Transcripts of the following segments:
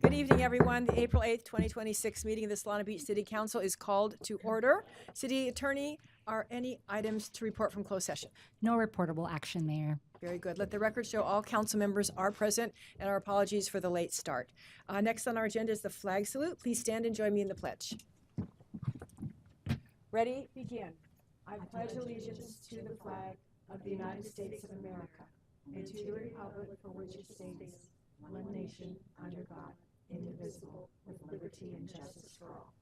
Good evening, everyone. The April 8th, 2026 meeting of the Solana Beach City Council is called to order. City Attorney, are any items to report from closed session? No reportable action, Mayor. Very good. Let the record show all council members are present, and our apologies for the late start. Next on our agenda is the flag salute. Please stand and join me in the pledge. Ready? Begin. I pledge allegiance to the flag of the United States of America and to the republic for which it stands, one nation, under God, indivisible, with liberty and justice for all.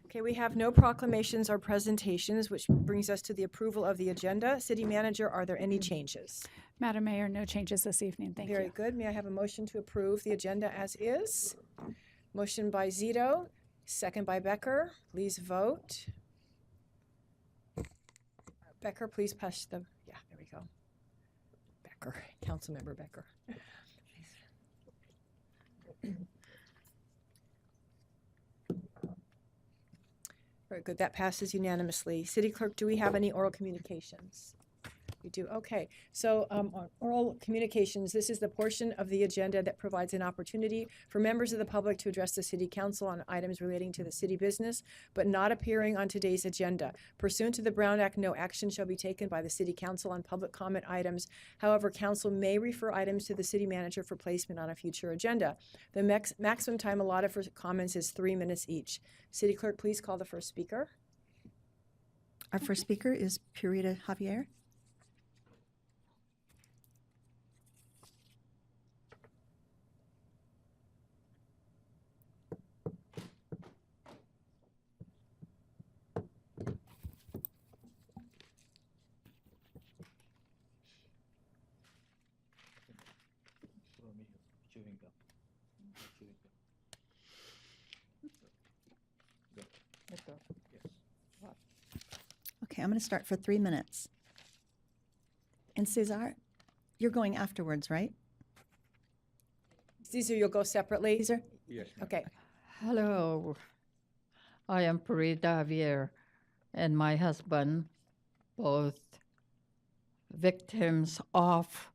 Okay, we have no proclamations or presentations, which brings us to the approval of the agenda. City Manager, are there any changes? Madam Mayor, no changes this evening. Thank Very you. good. May I have a motion to approve the agenda as is? Motion by Zito, second by Becker. Please vote. Becker, please push the, yeah, there we go. Becker, Councilmember Becker. Very good. That passes unanimously. City Clerk, do we have any oral communications? We do. Okay. So on oral communications, this is the portion of the agenda that provides an opportunity for members of the public to address the City Council on items relating to the city business, but not appearing on today's agenda. Pursuant to the Brown Act, no action shall be taken by the City Council on public comment items. However, Council may refer items to the City Manager for placement on a future agenda. The maximum time allotted for comments is 3 minutes each. City Clerk, please call the first speaker. Our first speaker is Purita Javier. Okay, I'm going to start for 3 minutes. And Cesar, you're going afterwards, right? Caesar, you'll go separately. Cesar? Yes. Okay. Hello, I am Purita Javier and my husband, both victims of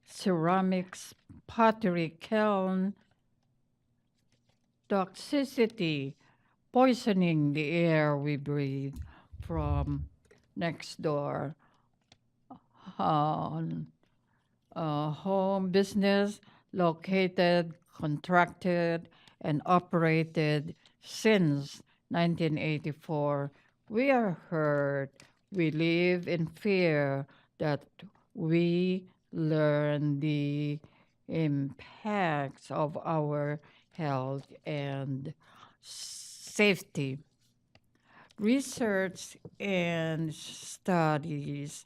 ceramics pottery kiln toxicity, poisoning the air we breathe from next door. Home business located, contracted, and operated since 1984. We are hurt. We live in fear that we learn the impacts of our health and safety. Research and studies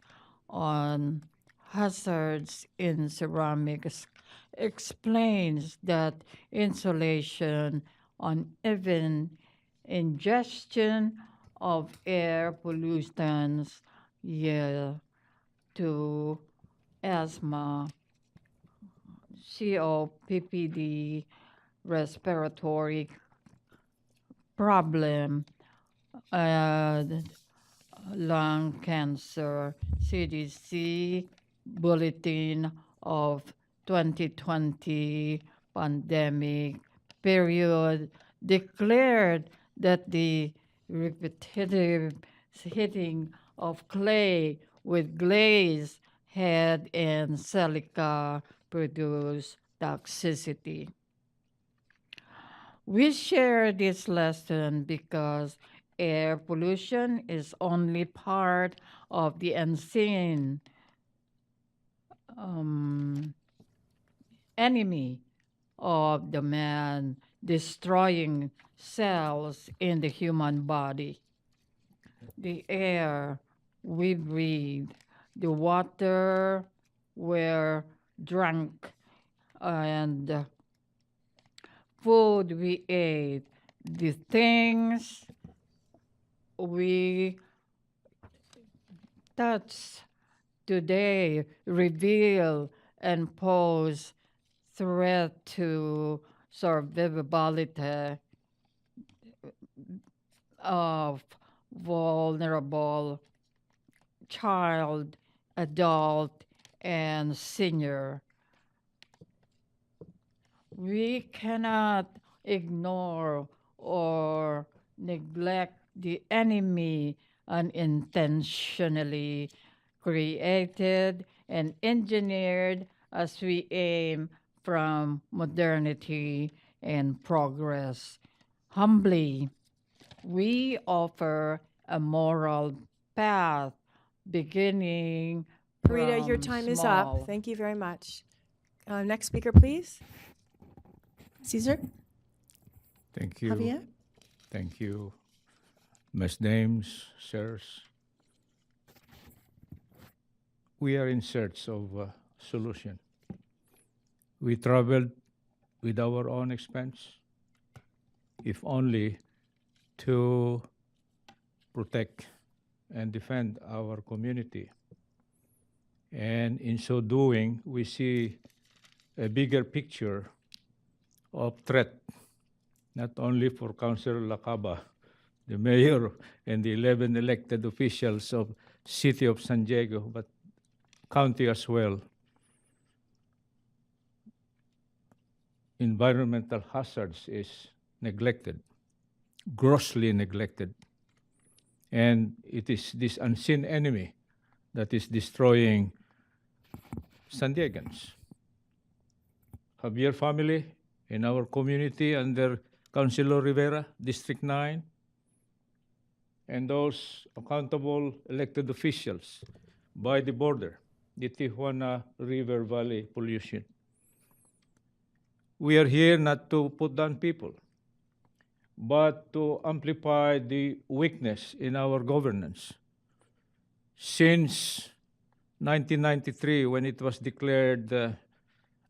on hazards in ceramics explains that insulation on even ingestion of air pollutants yield to asthma, COPD, respiratory problem, lung cancer. CDC Bulletin of 2020 pandemic period declared that the repetitive hitting of clay with glaze head and silica produce toxicity. We share this lesson because air pollution is only part of the unseen enemy of the man, destroying cells in the human body. The air we breathe, the water we're drunk, and food we ate, the things we touch today reveal and pose threat to survivability of vulnerable child, adult, and senior. we cannot ignore or neglect the enemy unintentionally created and engineered as we aim from modernity and progress. Humbly, we offer a moral path beginning Parita, your from time is small. up. Thank you very much. Next speaker, please. Caesar, Thank you. Javier? Thank you, Ms. Dames, sirs. We are in search of a solution. We traveled with our own expense, if only to protect and defend our community. And in so doing, we see a bigger picture of threat, not only for Councilor Lacaba, the mayor, and the 11 elected officials of City of San Diego, but county as well. Environmental hazards is neglected, grossly neglected. And it is this unseen enemy that is destroying San Diegans. Javier family in our community under Councilor Rivera, District 9, and those accountable elected officials by the border, the Tijuana River Valley pollution. We are here not to put down people, but to amplify the weakness in our governance. Since 1993, when it was declared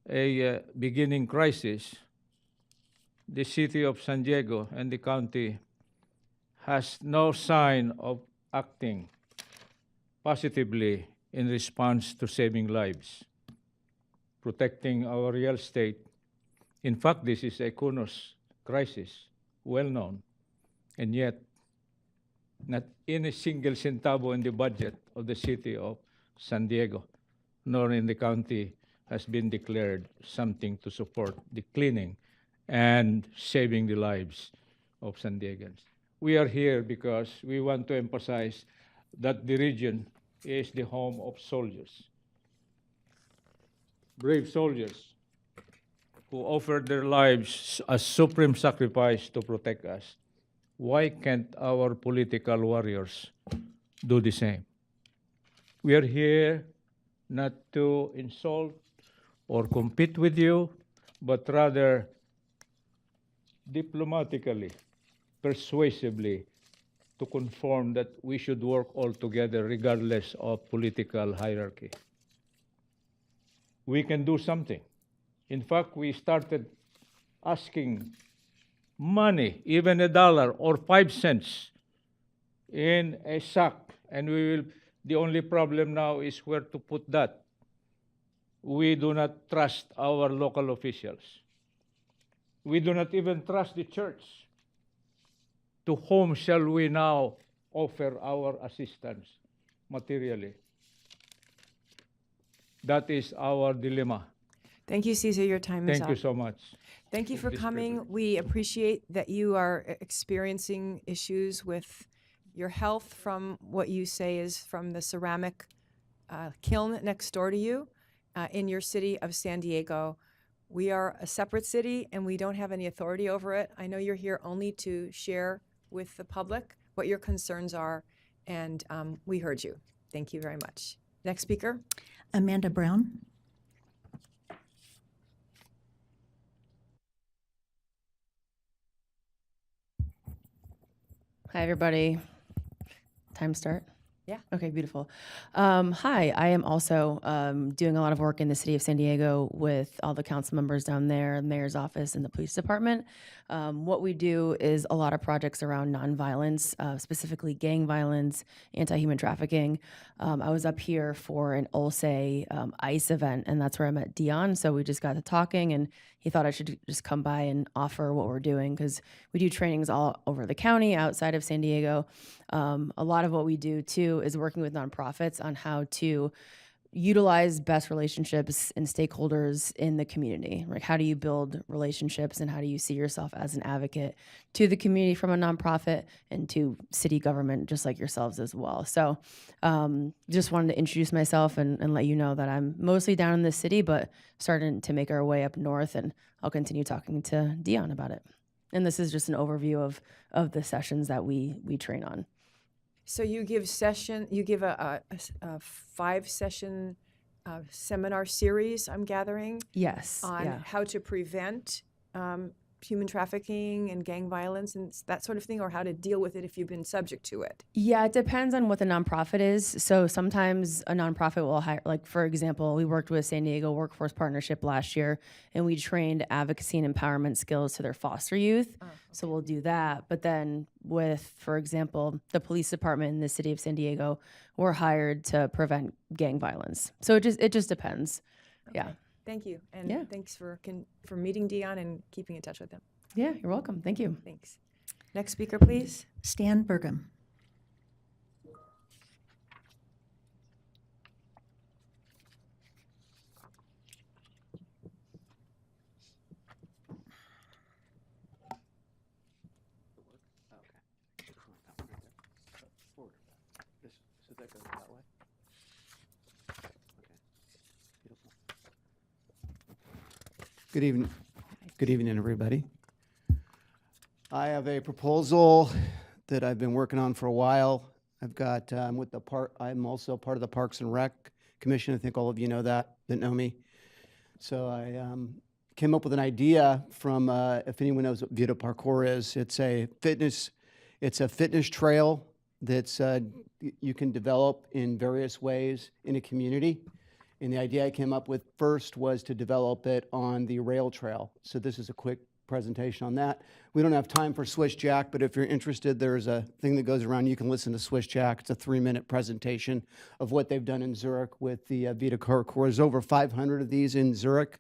a beginning crisis, the city of San Diego and the county has no sign of acting positively in response to saving lives, protecting our real estate. In fact, this is a Kunos crisis, well known, and yet not in a single centavo in the budget of the city of San Diego, nor in the county has been declared something to support the cleaning and saving the lives of San Diegans. We are here because we want to emphasize that the region is the home of soldiers, brave soldiers who offered their lives as supreme sacrifice to protect us. Why can't our political warriors do the same? We are here not to insult or compete with you, but rather diplomatically, persuasively, to confirm that we should work all together regardless of political hierarchy. We can do something. In fact, we started asking money, even $1 or 5 cents in a sack, and the only problem now is where to put that. We do not trust our local officials. We do not even trust the church. To whom shall we now offer our assistance materially? That is our dilemma. Thank you, Caesar. Your time is up. Thank you so much. Thank you for this coming. privilege. We appreciate that you are experiencing issues with your health from what you say is from the ceramic kiln next door to you in your city of San Diego. We are a separate city and we don't have any authority over it. I know you're here only to share with the public what your concerns are, and we heard you. Thank you very much. Next speaker. Amanda Brown? Hi, everybody. Time start? Yeah. Okay, beautiful. Hi, I am also doing a lot of work in the city of San Diego with all the council members down there, the mayor's office, and the police department. What we do is a lot of projects around nonviolence, specifically gang violence, anti-human trafficking. I was up here for an ULSE ICE event, and that's where I met Dion. So we just got to talking, and he thought I should just come by and offer what we're doing, because we do trainings all over the county, outside of San Diego. A lot of what we do, too, is working with nonprofits on how to utilize best relationships and stakeholders in the community. Like, how do you build relationships and how do you see yourself as an advocate to the community from a nonprofit and to city government, just like yourselves as well. So just wanted to introduce myself and let you know that I'm mostly down in the city, but starting to make our way up north, and I'll continue talking to Dion about it. And this is just an overview of the sessions that we train on. So you give a 5-session seminar series, I'm gathering, Yes. on yeah. how to prevent human trafficking and gang violence and that sort of thing, or how to deal with it if you've been subject to it. Yeah, it depends on what the nonprofit is. So sometimes a nonprofit will hire, like, for example, we worked with San Diego Workforce Partnership last year, and we trained advocacy and empowerment skills to their foster youth. So we'll do that. But then with, for example, the police department in the city of San Diego, we're hired to prevent gang violence. So it just depends. Yeah. Thank you, and Yeah. thanks for meeting Dion and keeping in touch with him. Yeah, you're welcome. Thank you. Thanks. Next speaker, please. Stan Burgum. Good evening. Good evening, everybody. I have a proposal that I've been working on for a while. I've got with the I'm also part of the Parks and Rec Commission. I think all of you know that know me. So I came up with an idea from if anyone knows what Vita Parkour is. It's a fitness trail that's you can develop in various ways in a community. And the idea I came up with first was to develop it on the rail trail. So this is a quick presentation on that. We don't have time for Swiss Jack, but if you're interested, there's a thing that goes around. You can listen to Swiss Jack. It's a 3-minute presentation of what they've done in Zurich with the Vita Parkour. There's over 500 of these in Zurich.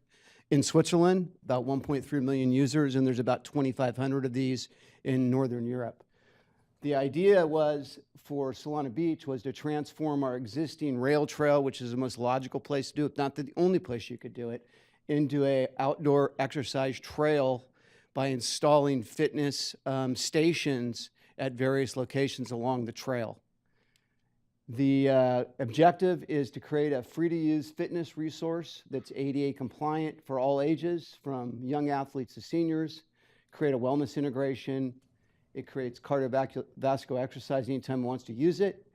In Switzerland, about 1.3 million users, and there's about 2,500 of these in Northern Europe. The idea was for Solana Beach was to transform our existing rail trail, which is the most logical place to do it, not the only place you could do it, into a outdoor exercise trail by installing fitness stations at various locations along the trail. The objective is to create a free-to-use fitness resource that's ADA compliant for all ages, from young athletes to seniors, create a wellness integration. It creates cardiovascular exercise anytime one wants to use it.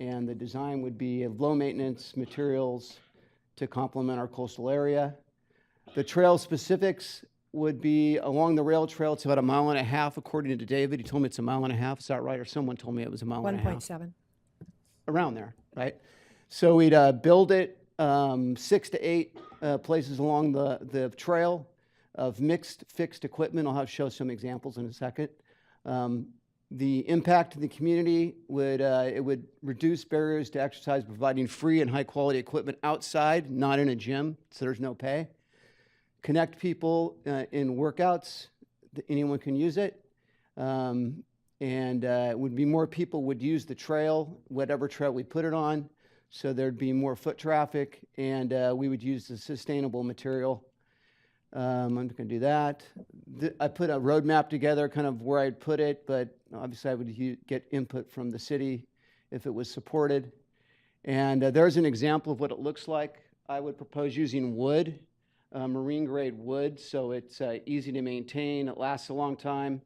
And the design would be of low maintenance materials to complement our coastal area. The trail specifics would be along the rail trail. It's about 1.5 miles, according to David. He told me it's 1.5 miles. Is that right? Or someone told me it was 1.5 miles. 1.7. Around there, right? So we'd build it 6 to 8 places along the trail of mixed fixed equipment. I'll show some examples in a second. The impact to the community would it would reduce barriers to exercise, providing free and high quality equipment outside, not in a gym, so there's no pay. Connect people in workouts. Anyone can use it. And it would be more people would use the trail, whatever trail we put it on, so there'd be more foot traffic, and we would use the sustainable material. I'm not going to do that. I put a roadmap together, kind of where I'd put it, but obviously I would get input from the city if it was supported. And there's an example of what it looks like. I would propose using wood, marine grade wood, so it's easy to maintain. It lasts a long time.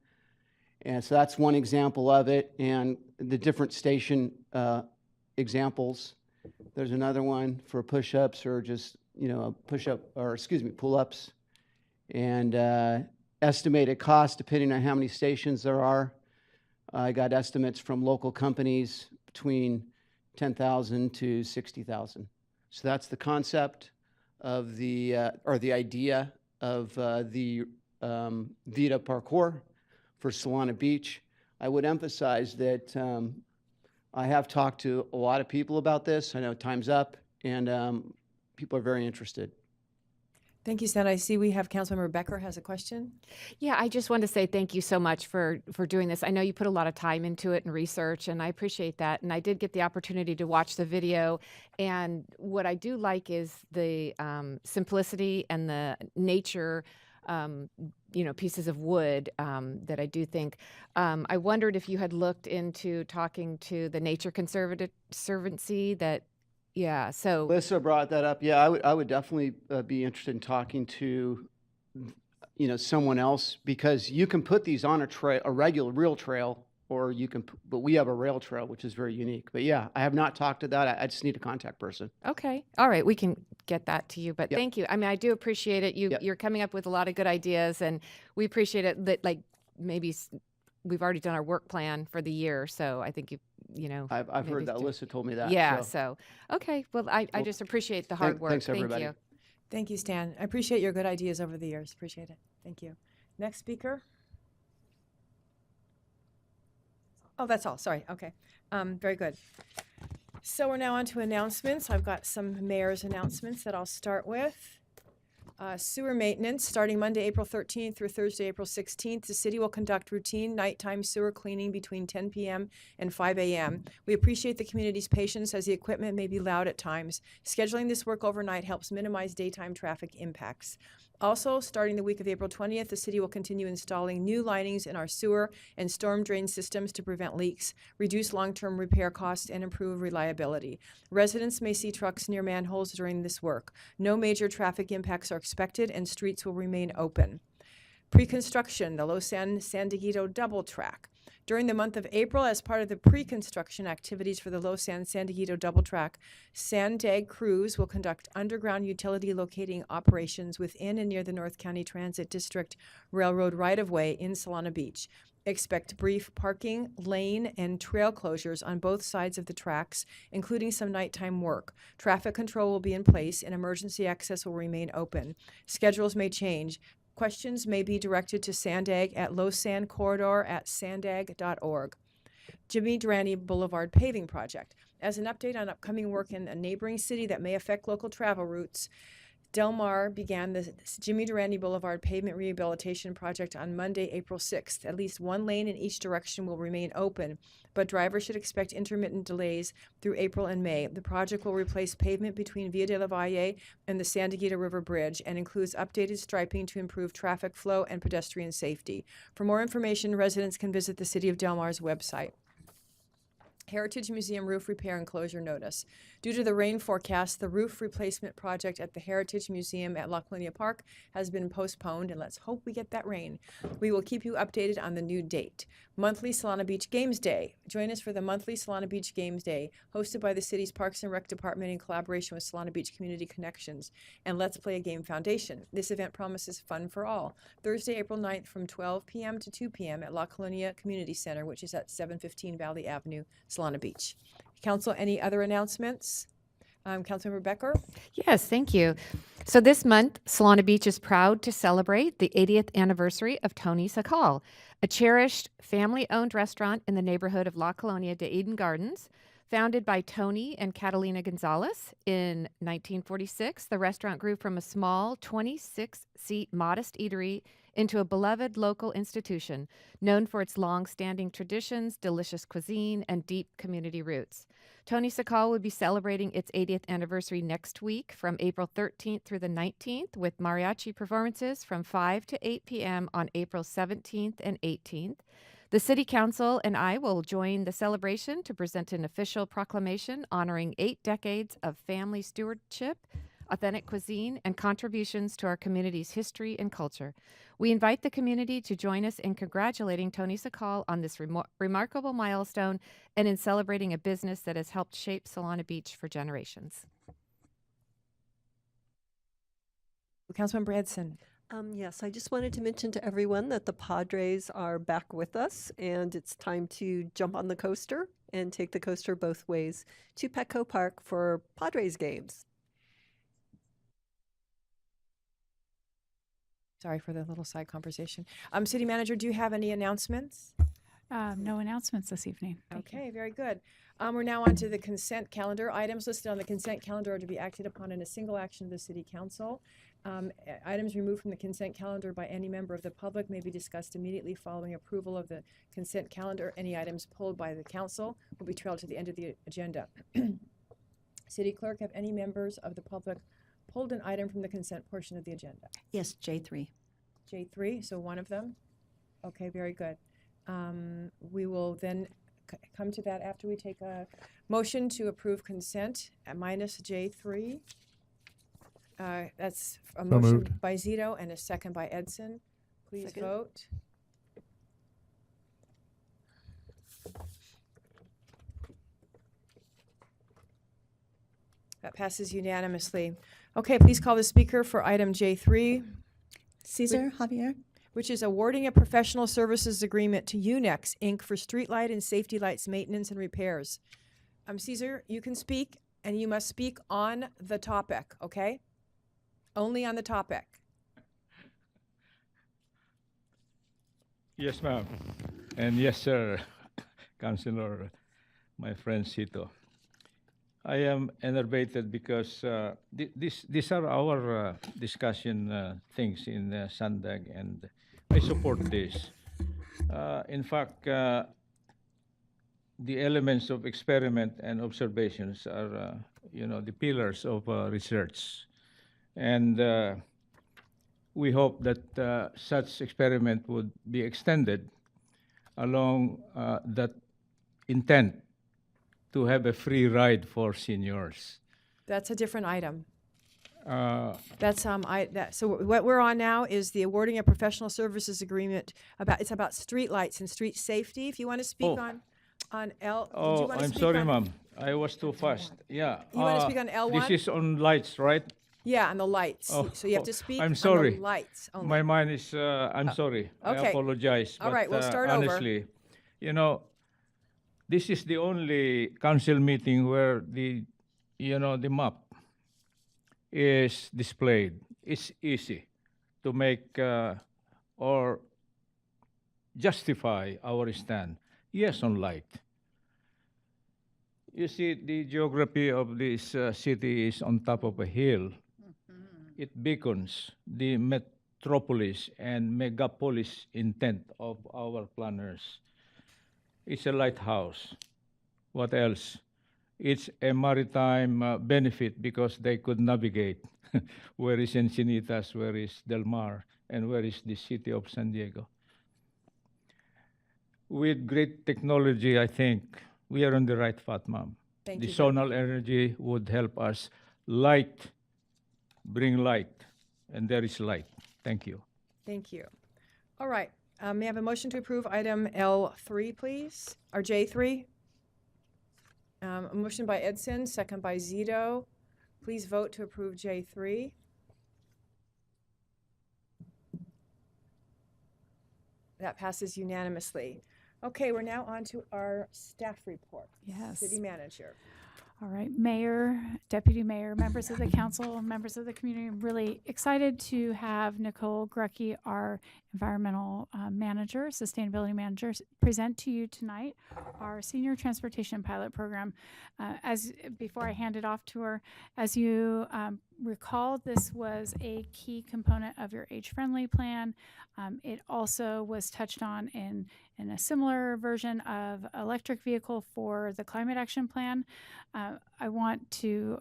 And so that's one example of it, and the different station examples. There's another one for push-ups or just, pull-ups. And estimated cost, depending on how many stations there are. I got estimates from local companies between $10,000 to $60,000. So that's the concept of or the idea of the Vita Parkour for Solana Beach. I would emphasize that I have talked to a lot of people about this. I know time's up, and people are very interested. Thank you, Stan. I see we have Councilmember Becker has a question. Yeah, I just want to say thank you so much for doing this. I know you put a lot of time into it and research, and I appreciate that. And I did get the opportunity to watch the video, and what I do like is the simplicity and the nature, pieces of wood that I do think. I wondered if you had looked into talking to the Nature Conservancy that. Yeah, so Lisa brought that up. Yeah, I would definitely be interested in talking to, someone else, because you can put these on a trail, a regular real trail, or you can, but we have a rail trail, which is very unique. But yeah, I have not talked to that. I just need a contact person. okay. All right. We can get that to you, but Yep. thank you. I mean, I do appreciate it. Yep. You're coming up with a lot of good ideas, and we appreciate it that we've already done our work plan for the year. So I think I've maybe heard that. do- Alyssa told me that. yeah. so. So, okay. Well, I Well, just appreciate the hard work. thanks, everybody. Thank you. Thank you, Stan. I appreciate your good ideas over the years. Appreciate it. Thank you. Next speaker. Oh, that's all. Sorry. Okay. Very good. So we're now on to announcements. I've got some mayor's announcements that I'll start with. Sewer maintenance, starting Monday, April 13th through Thursday, April 16th. The city will conduct routine nighttime sewer cleaning between 10 p.m. and 5 a.m. We appreciate the community's patience as the equipment may be loud at times. Scheduling this work overnight helps minimize daytime traffic impacts. Also, starting the week of April 20th, the city will continue installing new linings in our sewer and storm drain systems to prevent leaks, reduce long-term repair costs, and improve reliability. Residents may see trucks near manholes during this work. No major traffic impacts are expected, and streets will remain open. Pre-construction, the Lausanne-San Diego double track. During the month of April, as part of the pre-construction activities for the Lausanne-San Diego double track, Sandag crews will conduct underground utility locating operations within and near the North County Transit District Railroad right-of-way in Solana Beach. Expect brief parking, lane, and trail closures on both sides of the tracks, including some nighttime work. Traffic control will be in place and emergency access will remain open. Schedules may change. Questions may be directed to Sandag at lausannecorridor@sandag.org. Jimmy Durante Boulevard paving project. As an update on upcoming work in a neighboring city that may affect local travel routes, Del Mar began the Jimmy Durante Boulevard pavement rehabilitation project on Monday, April 6th. At least one lane in each direction will remain open, but drivers should expect intermittent delays through April and May. The project will replace pavement between Via de la Valle and the San Diego River Bridge and includes updated striping to improve traffic flow and pedestrian safety. For more information, residents can visit the City of Del Mar's website. Heritage Museum roof repair and closure notice. Due to the rain forecast, the roof replacement project at the Heritage Museum at La Colonia Park has been postponed, and let's hope we get that rain. We will keep you updated on the new date. Monthly Solana Beach Games Day. Join us for the monthly Solana Beach Games Day, hosted by the city's Parks and Rec Department in collaboration with Solana Beach Community Connections and Let's Play a Game Foundation. This event promises fun for all. Thursday, April 9th from 12 p.m. to 2 p.m. at La Colonia Community Center, which is at 715 Valley Avenue, Solana Beach. Council, any other announcements? Councilmember Becker? Yes, thank you. So this month, Solana Beach is proud to celebrate the 80th anniversary of Tony Sakal, a cherished family-owned restaurant in the neighborhood of La Colonia de Eden Gardens. Founded by Tony and Catalina Gonzalez in 1946, the restaurant grew from a small 26-seat modest eatery into a beloved local institution known for its long-standing traditions, delicious cuisine, and deep community roots. Tony Sakal will be celebrating its 80th anniversary next week from April 13th through the 19th with mariachi performances from 5 to 8 p.m. on April 17th and 18th. The City Council and I will join the celebration to present an official proclamation honoring 8 decades of family stewardship, authentic cuisine, and contributions to our community's history and culture. We invite the community to join us in congratulating Tony Sakal on this remarkable milestone and in celebrating a business that has helped shape Solana Beach for generations. Councilmember Edson. Yes, I just wanted to mention to everyone that the Padres are back with us, and it's time to jump on the coaster and take the coaster both ways to Petco Park for Padres games. Sorry for the little side conversation. City Manager, do you have any announcements? No announcements this evening. Thank you. Okay, very good. We're now on to the consent calendar. Items listed on the consent calendar are to be acted upon in a single action of the City Council. Items removed from the consent calendar by any member of the public may be discussed immediately following approval of the consent calendar. Any items pulled by the council will be trailed to the end of the agenda. City Clerk, have any members of the public pulled an item from the consent portion of the agenda? Yes, J3. J3, so one of them? Okay, very good. We will then come to that after we take a motion to approve consent at minus J3. That's a motion moved. by Zito and a second by Edson. Please Second. vote. That passes unanimously. Okay, please call the speaker for item J3, Cesar, Javier? which is awarding a professional services agreement to UNEX, Inc. for streetlight and safety lights maintenance and repairs. Cesar, you can speak, and you must speak on the topic, okay? Only on the topic. Yes, ma'am. And yes, sir, Councilor, my friend Sito. I am enervated because these are our discussion things in Sandag, and I support this. In fact, the elements of experiment and observations are, the pillars of research. And we hope that such experiment would be extended along that intent to have a free ride for seniors. That's a different item. Uh, So what we're on now is the awarding a professional services agreement it's about street lights and street safety. If you want to speak Oh. on L, did you Oh, want to I'm speak sorry, on- ma'am. I was too fast. Yeah. You wanna speak on L1? This is on lights, right? Yeah, on the lights. Oh, So you have to speak I'm on sorry. the lights only. My mind is, I'm sorry. I okay. apologize. All right, but, we'll start over. honestly, this is the only council meeting where the map is displayed. It's easy to make or justify our stand. Yes, on light. You see, the geography of this city is on top of a hill. It beacons the metropolis and megapolis intent of our planners. It's a lighthouse. What else? It's a maritime benefit because they could navigate. Where is Encinitas, where is Del Mar, and where is the city of San Diego? With great technology, I think we are on the right path, ma'am. Thank The you. zonal energy would help us bring light, and there is light. Thank you. Thank you. All right, may I have a motion to approve item L3, please? Or J3? A motion by Edson, second by Zito. Please vote to approve J3. That passes unanimously. Okay, we're now on to our staff report. Yes. City manager. All right, Mayor, Deputy Mayor, members of the council, members of the community, I'm really excited to have Nicole Grucke, our environmental manager, sustainability manager, present to you tonight our senior transportation pilot program. Before I hand it off to her, as you recall, this was a key component of your age-friendly plan. It also was touched on in a similar version of electric vehicle for the climate action plan. I want to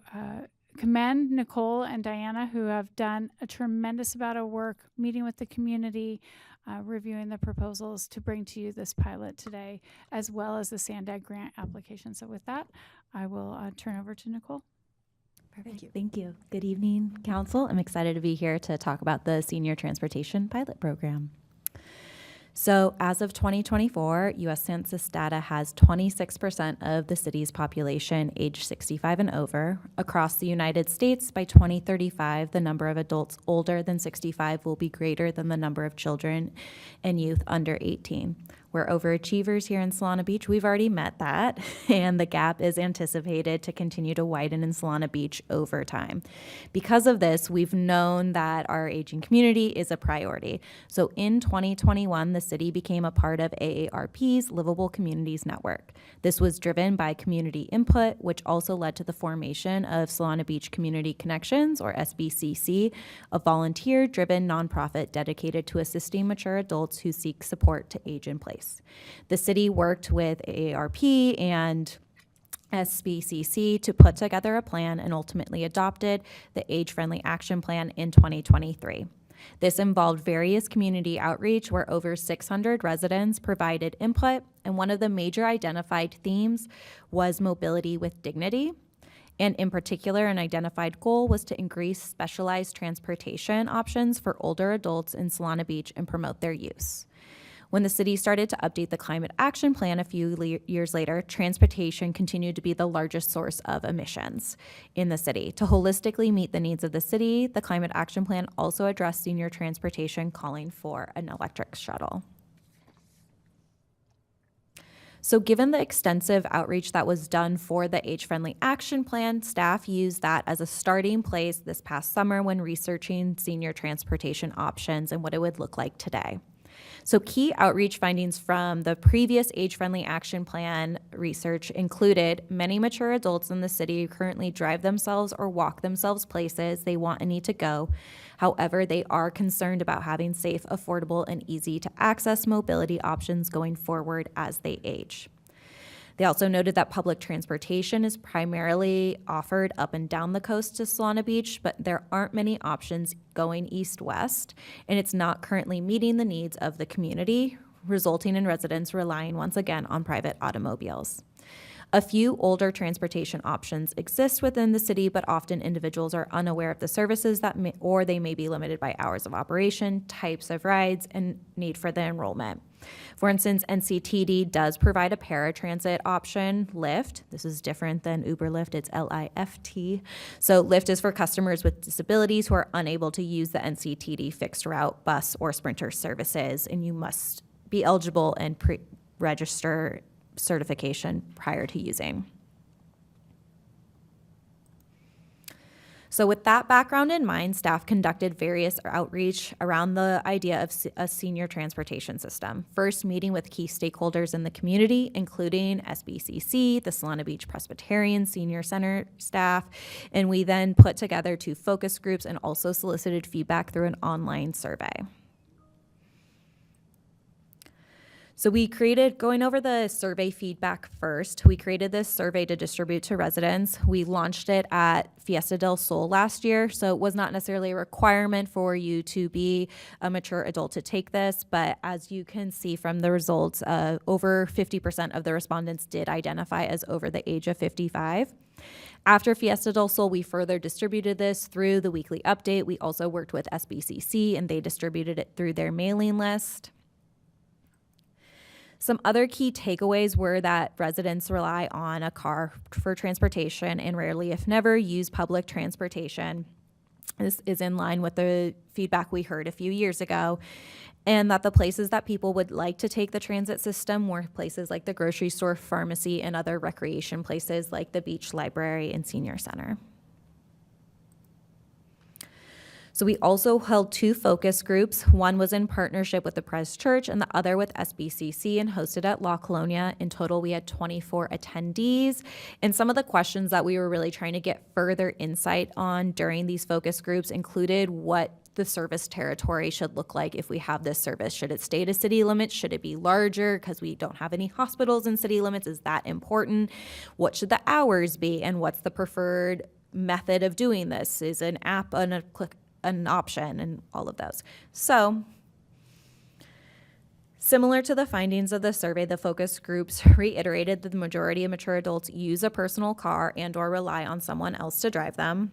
commend Nicole and Diana, who have done a tremendous amount of work meeting with the community, reviewing the proposals to bring to you this pilot today, as well as the SANDAG grant application. So with that, I will turn over to Nicole. Thank you. Thank you. Good evening, Council. I'm excited to be here to talk about the Senior Transportation Pilot Program. So as of 2024, U.S. Census data has 26% of the city's population age 65 and over. Across the United States, by 2035, the number of adults older than 65 will be greater than the number of children and youth under 18. We're overachievers here in Solana Beach. We've already met that, and the gap is anticipated to continue to widen in Solana Beach over time. Because of this, we've known that our aging community is a priority. So in 2021, the city became a part of AARP's Livable Communities Network. This was driven by community input, which also led to the formation of Solana Beach Community Connections, or SBCC, a volunteer-driven nonprofit dedicated to assisting mature adults who seek support to age in place. The city worked with AARP and SBCC to put together a plan and ultimately adopted the Age-Friendly Action Plan in 2023. This involved various community outreach where over 600 residents provided input, and one of the major identified themes was mobility with dignity. And in particular, an identified goal was to increase specialized transportation options for older adults in Solana Beach and promote their use. When the city started to update the Climate Action Plan a few years later, transportation continued to be the largest source of emissions in the city. To holistically meet the needs of the city, the Climate Action Plan also addressed senior transportation, calling for an electric shuttle. So given the extensive outreach that was done for the Age-Friendly Action Plan, staff used that as a starting place this past summer when researching senior transportation options and what it would look like today. So key outreach findings from the previous Age-Friendly Action Plan research included many mature adults in the city currently drive themselves or walk themselves places they want and need to go. However, they are concerned about having safe, affordable, and easy to access mobility options going forward as they age. They also noted that public transportation is primarily offered up and down the coast to Solana Beach, but there aren't many options going east-west, and it's not currently meeting the needs of the community, resulting in residents relying once again on private automobiles. A few older transportation options exist within the city, but often individuals are unaware of the services or they may be limited by hours of operation, types of rides, and need for the enrollment. For instance, NCTD does provide a paratransit option, Lyft. This is different than Uber Lyft, it's L-I-F-T. So Lyft is for customers with disabilities who are unable to use the NCTD fixed route bus or Sprinter services, and you must be eligible and register certification prior to using. So with that background in mind, staff conducted various outreach around the idea of a senior transportation system. First, meeting with key stakeholders in the community, including SBCC, the Solana Beach Presbyterian Senior Center staff, and we then put together 2 focus groups and also solicited feedback through an online survey. So we created, going over the survey feedback first, we created this survey to distribute to residents. We launched it at Fiesta del Sol last year, so it was not necessarily a requirement for you to be a mature adult to take this, but as you can see from the results, over 50% of the respondents did identify as over the age of 55. After Fiesta del Sol, we further distributed this through the weekly update. We also worked with SBCC, and they distributed it through their mailing list. Some other key takeaways were that residents rely on a car for transportation and rarely, if never, use public transportation. This is in line with the feedback we heard a few years ago, and that the places that people would like to take the transit system were places like the grocery store, pharmacy, and other recreation places like the beach, library, and senior center. So we also held 2 focus groups. One was in partnership with the Pres Church and the other with SBCC and hosted at La Colonia. In total, we had 24 attendees. And some of the questions that we were really trying to get further insight on during these focus groups included what the service territory should look like if we have this service. Should it stay to city limits? Should it be larger because we don't have any hospitals in city limits? Is that important? What should the hours be? And what's the preferred method of doing this? Is an app an option, and all of those. So similar to the findings of the survey, the focus groups reiterated that the majority of mature adults use a personal car and or rely on someone else to drive them.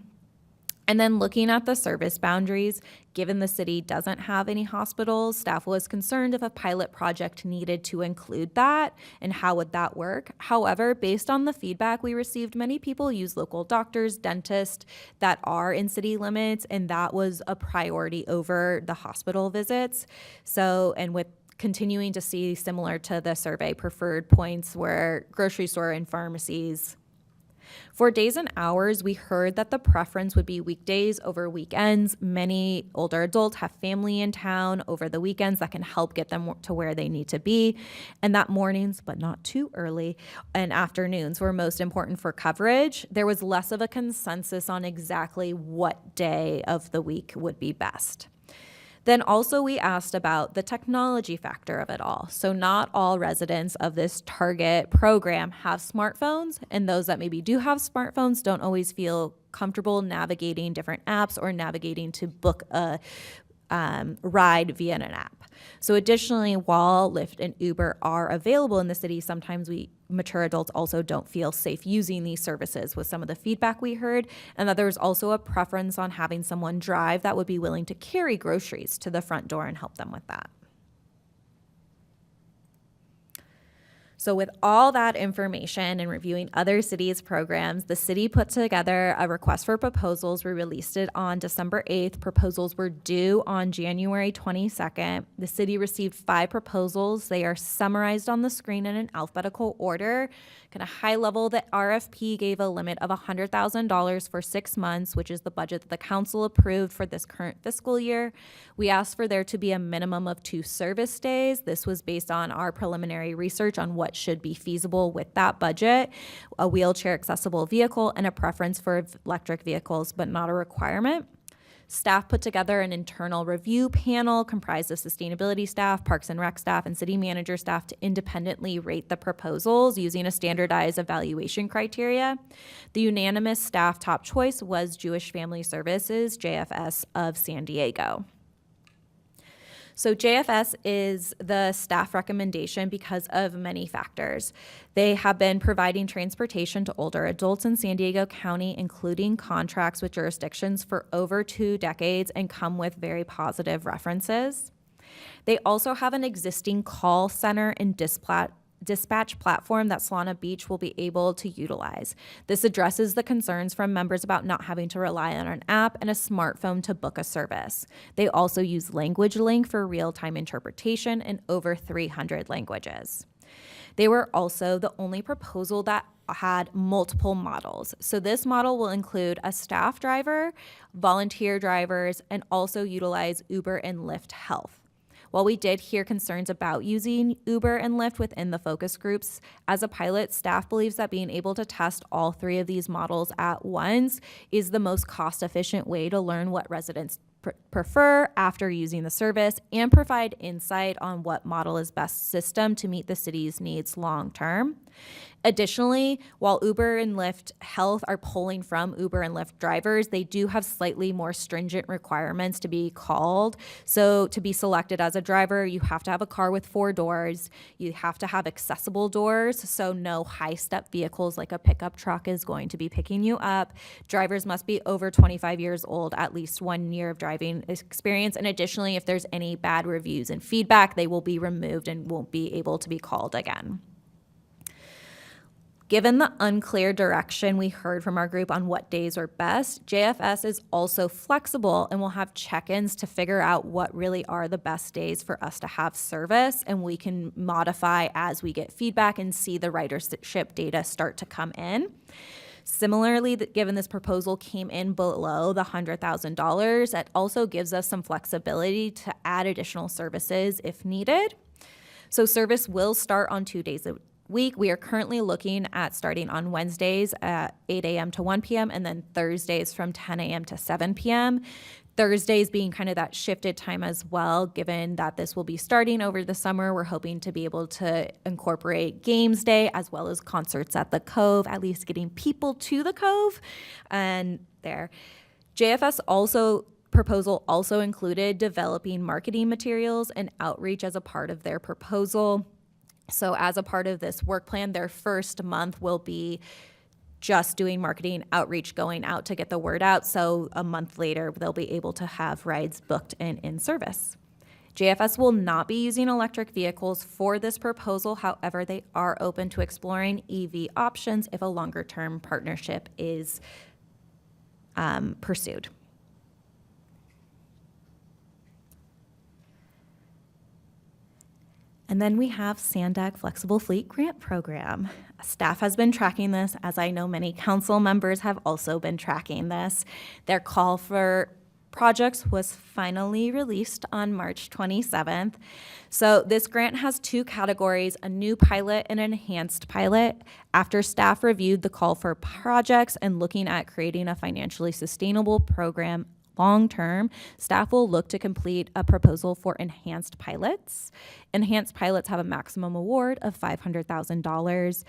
And then looking at the service boundaries, given the city doesn't have any hospitals, staff was concerned if a pilot project needed to include that and how would that work. However, based on the feedback we received, many people use local doctors, dentists that are in city limits, and that was a priority over the hospital visits. So, and with continuing to see, similar to the survey, preferred points were grocery store and pharmacies. For days and hours, we heard that the preference would be weekdays over weekends. Many older adults have family in town over the weekends that can help get them to where they need to be, and that mornings, but not too early, and afternoons were most important for coverage. There was less of a consensus on exactly what day of the week would be best. Then also we asked about the technology factor of it all. So not all residents of this target program have smartphones, and those that maybe do have smartphones don't always feel comfortable navigating different apps or navigating to book a ride via an app. So additionally, while Lyft and Uber are available in the city, sometimes mature adults also don't feel safe using these services with some of the feedback we heard, and that there's also a preference on having someone drive that would be willing to carry groceries to the front door and help them with that. So with all that information and reviewing other cities' programs, the city put together a request for proposals. We released it on December 8th. Proposals were due on January 22nd. The city received 5 proposals. They are summarized on the screen in an alphabetical order. Kind of high level, the RFP gave a limit of $100,000 for 6 months, which is the budget that the council approved for this current fiscal year. We asked for there to be a minimum of 2 service days. This was based on our preliminary research on what should be feasible with that budget, a wheelchair accessible vehicle, and a preference for electric vehicles, but not a requirement. Staff put together an internal review panel comprised of sustainability staff, parks and rec staff, and city manager staff to independently rate the proposals using a standardized evaluation criteria. The unanimous staff top choice was Jewish Family Services, JFS of San Diego. So JFS is the staff recommendation because of many factors. They have been providing transportation to older adults in San Diego County, including contracts with jurisdictions for over 2 decades, and come with very positive references. They also have an existing call center and dispatch platform that Solana Beach will be able to utilize. This addresses the concerns from members about not having to rely on an app and a smartphone to book a service. They also use Language Link for real-time interpretation in over 300 languages. They were also the only proposal that had multiple models. So this model will include a staff driver, volunteer drivers, and also utilize Uber and Lyft Health. While we did hear concerns about using Uber and Lyft within the focus groups, as a pilot, staff believes that being able to test all 3 of these models at once is the most cost-efficient way to learn what residents prefer after using the service and provide insight on what model is best system to meet the city's needs long-term. Additionally, while Uber and Lyft Health are pulling from Uber and Lyft drivers, they do have slightly more stringent requirements to be called. So to be selected as a driver, you have to have a car with 4 doors. You have to have accessible doors, so no high-step vehicles like a pickup truck is going to be picking you up. Drivers must be over 25 years old, at least 1 year of driving experience. And additionally, if there's any bad reviews and feedback, they will be removed and won't be able to be called again. Given the unclear direction we heard from our group on what days are best, JFS is also flexible and will have check-ins to figure out what really are the best days for us to have service, and we can modify as we get feedback and see the ridership data start to come in. Similarly, given this proposal came in below the $100,000, that also gives us some flexibility to add additional services if needed. So service will start on 2 days a week. We are currently looking at starting on Wednesdays at 8 a.m. to 1 p.m. and then Thursdays from 10 a.m. to 7 p.m. Thursdays being kind of that shifted time as well, given that this will be starting over the summer. We're hoping to be able to incorporate games day as well as concerts at the Cove, at least getting people to the Cove. And there. JFS proposal also included developing marketing materials and outreach as a part of their proposal. So as a part of this work plan, their first month will be just doing marketing outreach, going out to get the word out. So a month later, they'll be able to have rides booked and in service. JFS will not be using electric vehicles for this proposal. However, they are open to exploring EV options if a longer-term partnership is pursued. And then we have SANDAG Flexible Fleet Grant Program. Staff has been tracking this, as I know many council members have also been tracking this. Their call for projects was finally released on March 27th. So this grant has two categories, a new pilot and an enhanced pilot. After staff reviewed the call for projects and looking at creating a financially sustainable program long-term, staff will look to complete a proposal for enhanced pilots. Enhanced pilots have a maximum award of $500,000.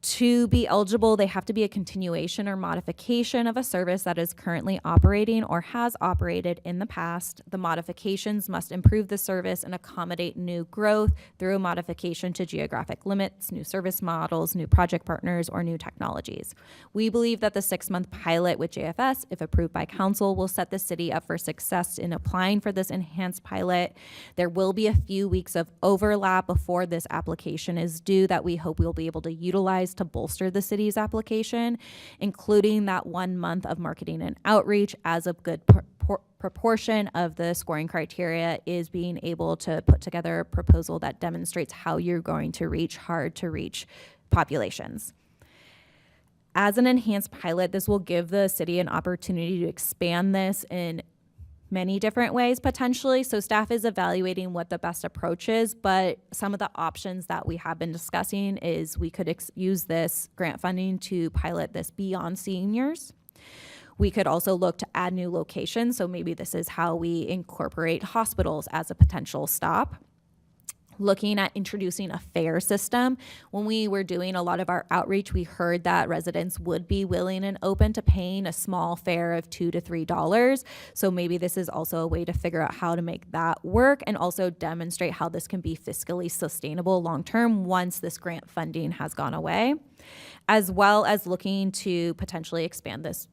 To be eligible, they have to be a continuation or modification of a service that is currently operating or has operated in the past. The modifications must improve the service and accommodate new growth through a modification to geographic limits, new service models, new project partners, or new technologies. We believe that the 6-month pilot with JFS, if approved by council, will set the city up for success in applying for this enhanced pilot. There will be a few weeks of overlap before this application is due that we hope we'll be able to utilize to bolster the city's application, including that 1 month of marketing and outreach, as a good proportion of the scoring criteria is being able to put together a proposal that demonstrates how you're going to reach hard to reach populations. As an enhanced pilot, this will give the city an opportunity to expand this in many different ways potentially. So staff is evaluating what the best approach is, but some of the options that we have been discussing is we could use this grant funding to pilot this beyond seniors. We could also look to add new locations. So maybe this is how we incorporate hospitals as a potential stop. Looking at introducing a fare system. When we were doing a lot of our outreach, we heard that residents would be willing and open to paying a small fare of $2 to $3. So maybe this is also a way to figure out how to make that work and also demonstrate how this can be fiscally sustainable long-term once this grant funding has gone away, as well as looking to potentially expand this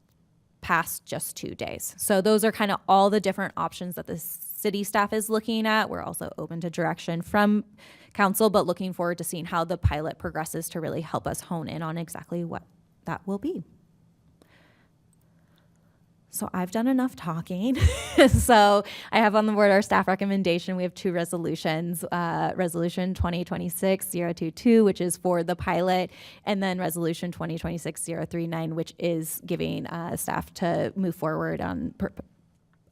past just 2 days. So those are kind of all the different options that the city staff is looking at. We're also open to direction from council, but looking forward to seeing how the pilot progresses to really help us hone in on exactly what that will be. So I've done enough talking. So I have on the board our staff recommendation. We have 2 resolutions, Resolution 2026-022, which is for the pilot, and then Resolution 2026-039, which is giving staff to move forward on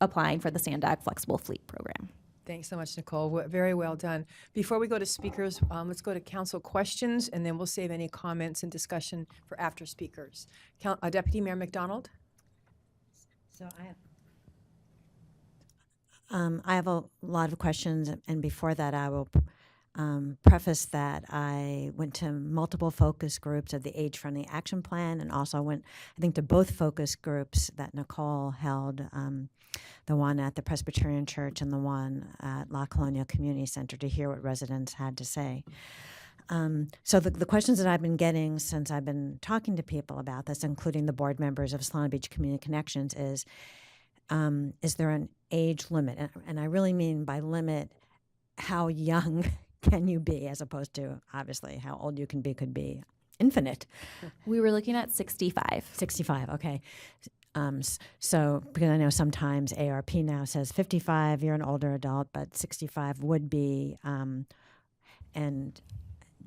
applying for the SANDAG Flexible Fleet Program. Thanks so much, Nicole. Very well done. Before we go to speakers, let's go to council questions, and then we'll save any comments and discussion for after speakers. Deputy Mayor McDonald? So I have a lot of questions, and before that, I will preface that I went to multiple focus groups of the Age-Friendly Action Plan, and also went, I think, to both focus groups that Nicole held, the one at the Presbyterian Church and the one at La Colonia Community Center, to hear what residents had to say. So the questions that I've been getting since I've been talking to people about this, including the board members of Solana Beach Community Connections, is there an age limit? And I really mean by limit, how young can you be, as opposed to, obviously, how old you can be could be infinite. We were looking at 65. 65, okay. So, because I know sometimes ARP now says 55, you're an older adult, but 65 would be, and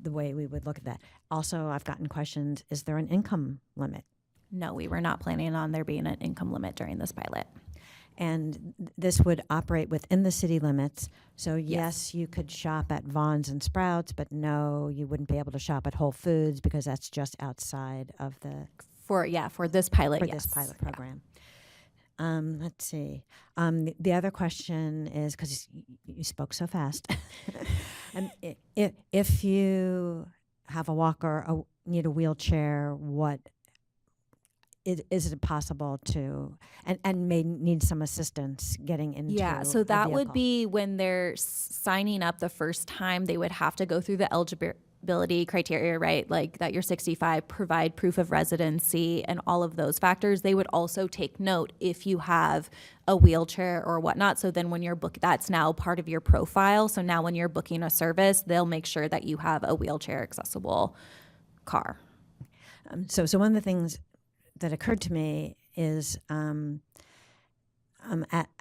the way we would look at that. Also, I've gotten questions, is there an income limit? No, we were not planning on there being an income limit during this pilot. And this would operate within the city limits. So yes, you could shop at Vaughn's and Sprouts, but no, you wouldn't be able to shop at Whole Foods because that's just outside of the For this pilot, for yes. this pilot program. Let's see. The other question is, because you spoke so fast, if you have a walker or need a wheelchair, is it possible to, and may need some assistance getting into Yeah, so a that would vehicle? be when they're signing up the first time, they would have to go through the eligibility criteria, right? Like that you're 65, provide proof of residency, and all of those factors. They would also take note if you have a wheelchair or whatnot. So then when you're that's now part of your profile. So now when you're booking a service, they'll make sure that you have a wheelchair accessible car. So one of the things that occurred to me is,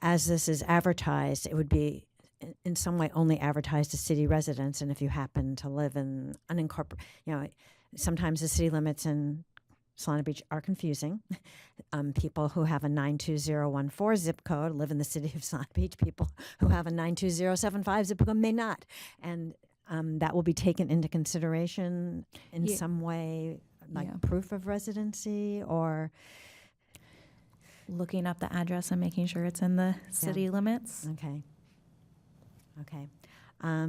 as this is advertised, it would be in some way only advertised to city residents. And if you happen to live in unincorporated, sometimes the city limits in Solana Beach are confusing. People who have a 92014 zip code live in the city of Solana Beach. People who have a 92075 zip code may not. And that will be taken into consideration in Yeah. some way, like Yeah. proof of residency or. Looking up the address and making sure it's in the city limits. Okay. Okay. All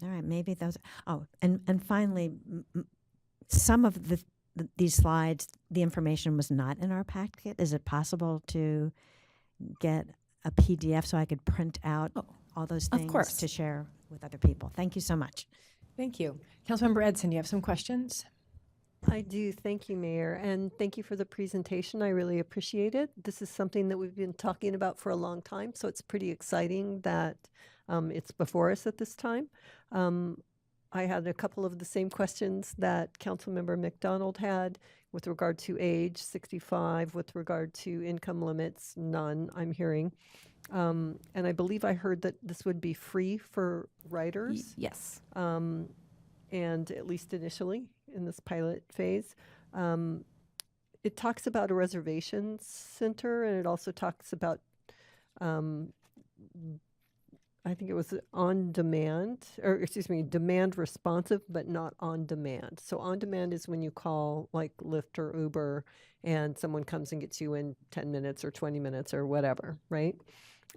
right. Maybe those. Oh, and finally, some of these slides, the information was not in our packet. Is it possible to get a PDF so I could print out all those of things course. to share with other people? Thank you so much. Thank you. Councilmember Edson, you have some questions? I do. Thank you, Mayor. And thank you for the presentation. I really appreciate it. This is something that we've been talking about for a long time, so it's pretty exciting that it's before us at this time. I had a couple of the same questions that Councilmember McDonald had with regard to age, 65, with regard to income limits, none, I'm hearing. And I believe I heard that this would be free for riders. Yes. And at least initially in this pilot phase. It talks about a reservations center, and it also talks about, I think it was on demand, or excuse me, demand responsive, but not on demand. So on demand is when you call like Lyft or Uber and someone comes and gets you in 10 minutes or 20 minutes or whatever, right?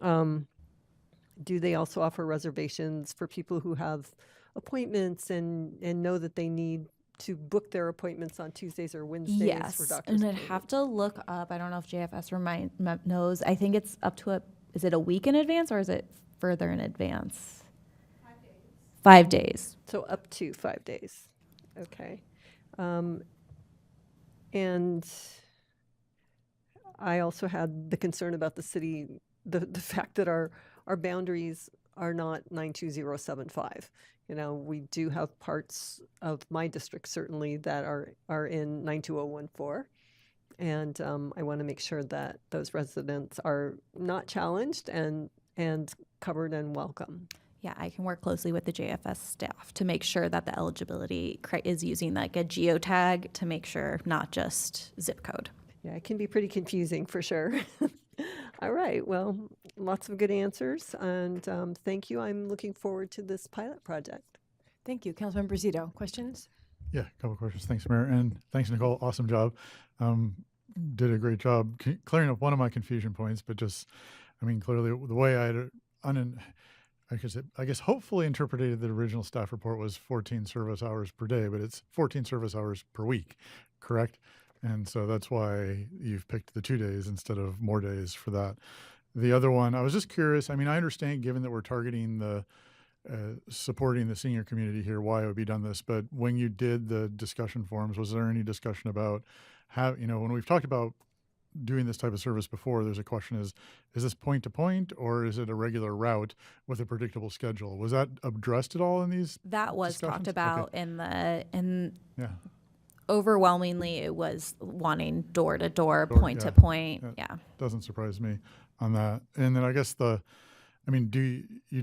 Do they also offer reservations for people who have appointments and know that they need to book their appointments on Tuesdays or Wednesdays for Yes. doctor's And I'd appointments? have to look up. I don't know if JFS knows. I think it's up to is it a week in advance or is it further in advance? 5 days. 5 days. So up to 5 days. Okay. And I also had the concern about the city, the fact that our boundaries are not 92075. You know, we do have parts of my district certainly that are in 92014. And I want to make sure that those residents are not challenged and covered and welcome. Yeah, I can work closely with the JFS staff to make sure that the eligibility is using like a geotag to make sure, not just zip code. Yeah, it can be pretty confusing for sure. All right, well, lots of good answers, and thank you. I'm looking forward to this pilot project. Thank you. Councilmember Zito, questions? Yeah, a couple of questions. Thanks, Mayor, and thanks, Nicole. Awesome job. Did a great job clearing up one of my confusion points, but just, I mean, clearly the way I guess hopefully interpreted the original staff report was 14 service hours per day, but it's 14 service hours per week, correct? And so that's why you've picked the 2 days instead of more days for that. The other one, I was just curious. I mean, I understand given that we're targeting the supporting the senior community here, why it would be done this. But when you did the discussion forums, was there any discussion about how, when we've talked about doing this type of service before, there's a question is this point to point or is it a regular route with a predictable schedule? Was that addressed at all in these That was talked discussions? about Okay. Yeah. Overwhelmingly it was wanting door to door, Door, point to yeah. point. Yeah. Yeah. Doesn't surprise me on that. And then I guess you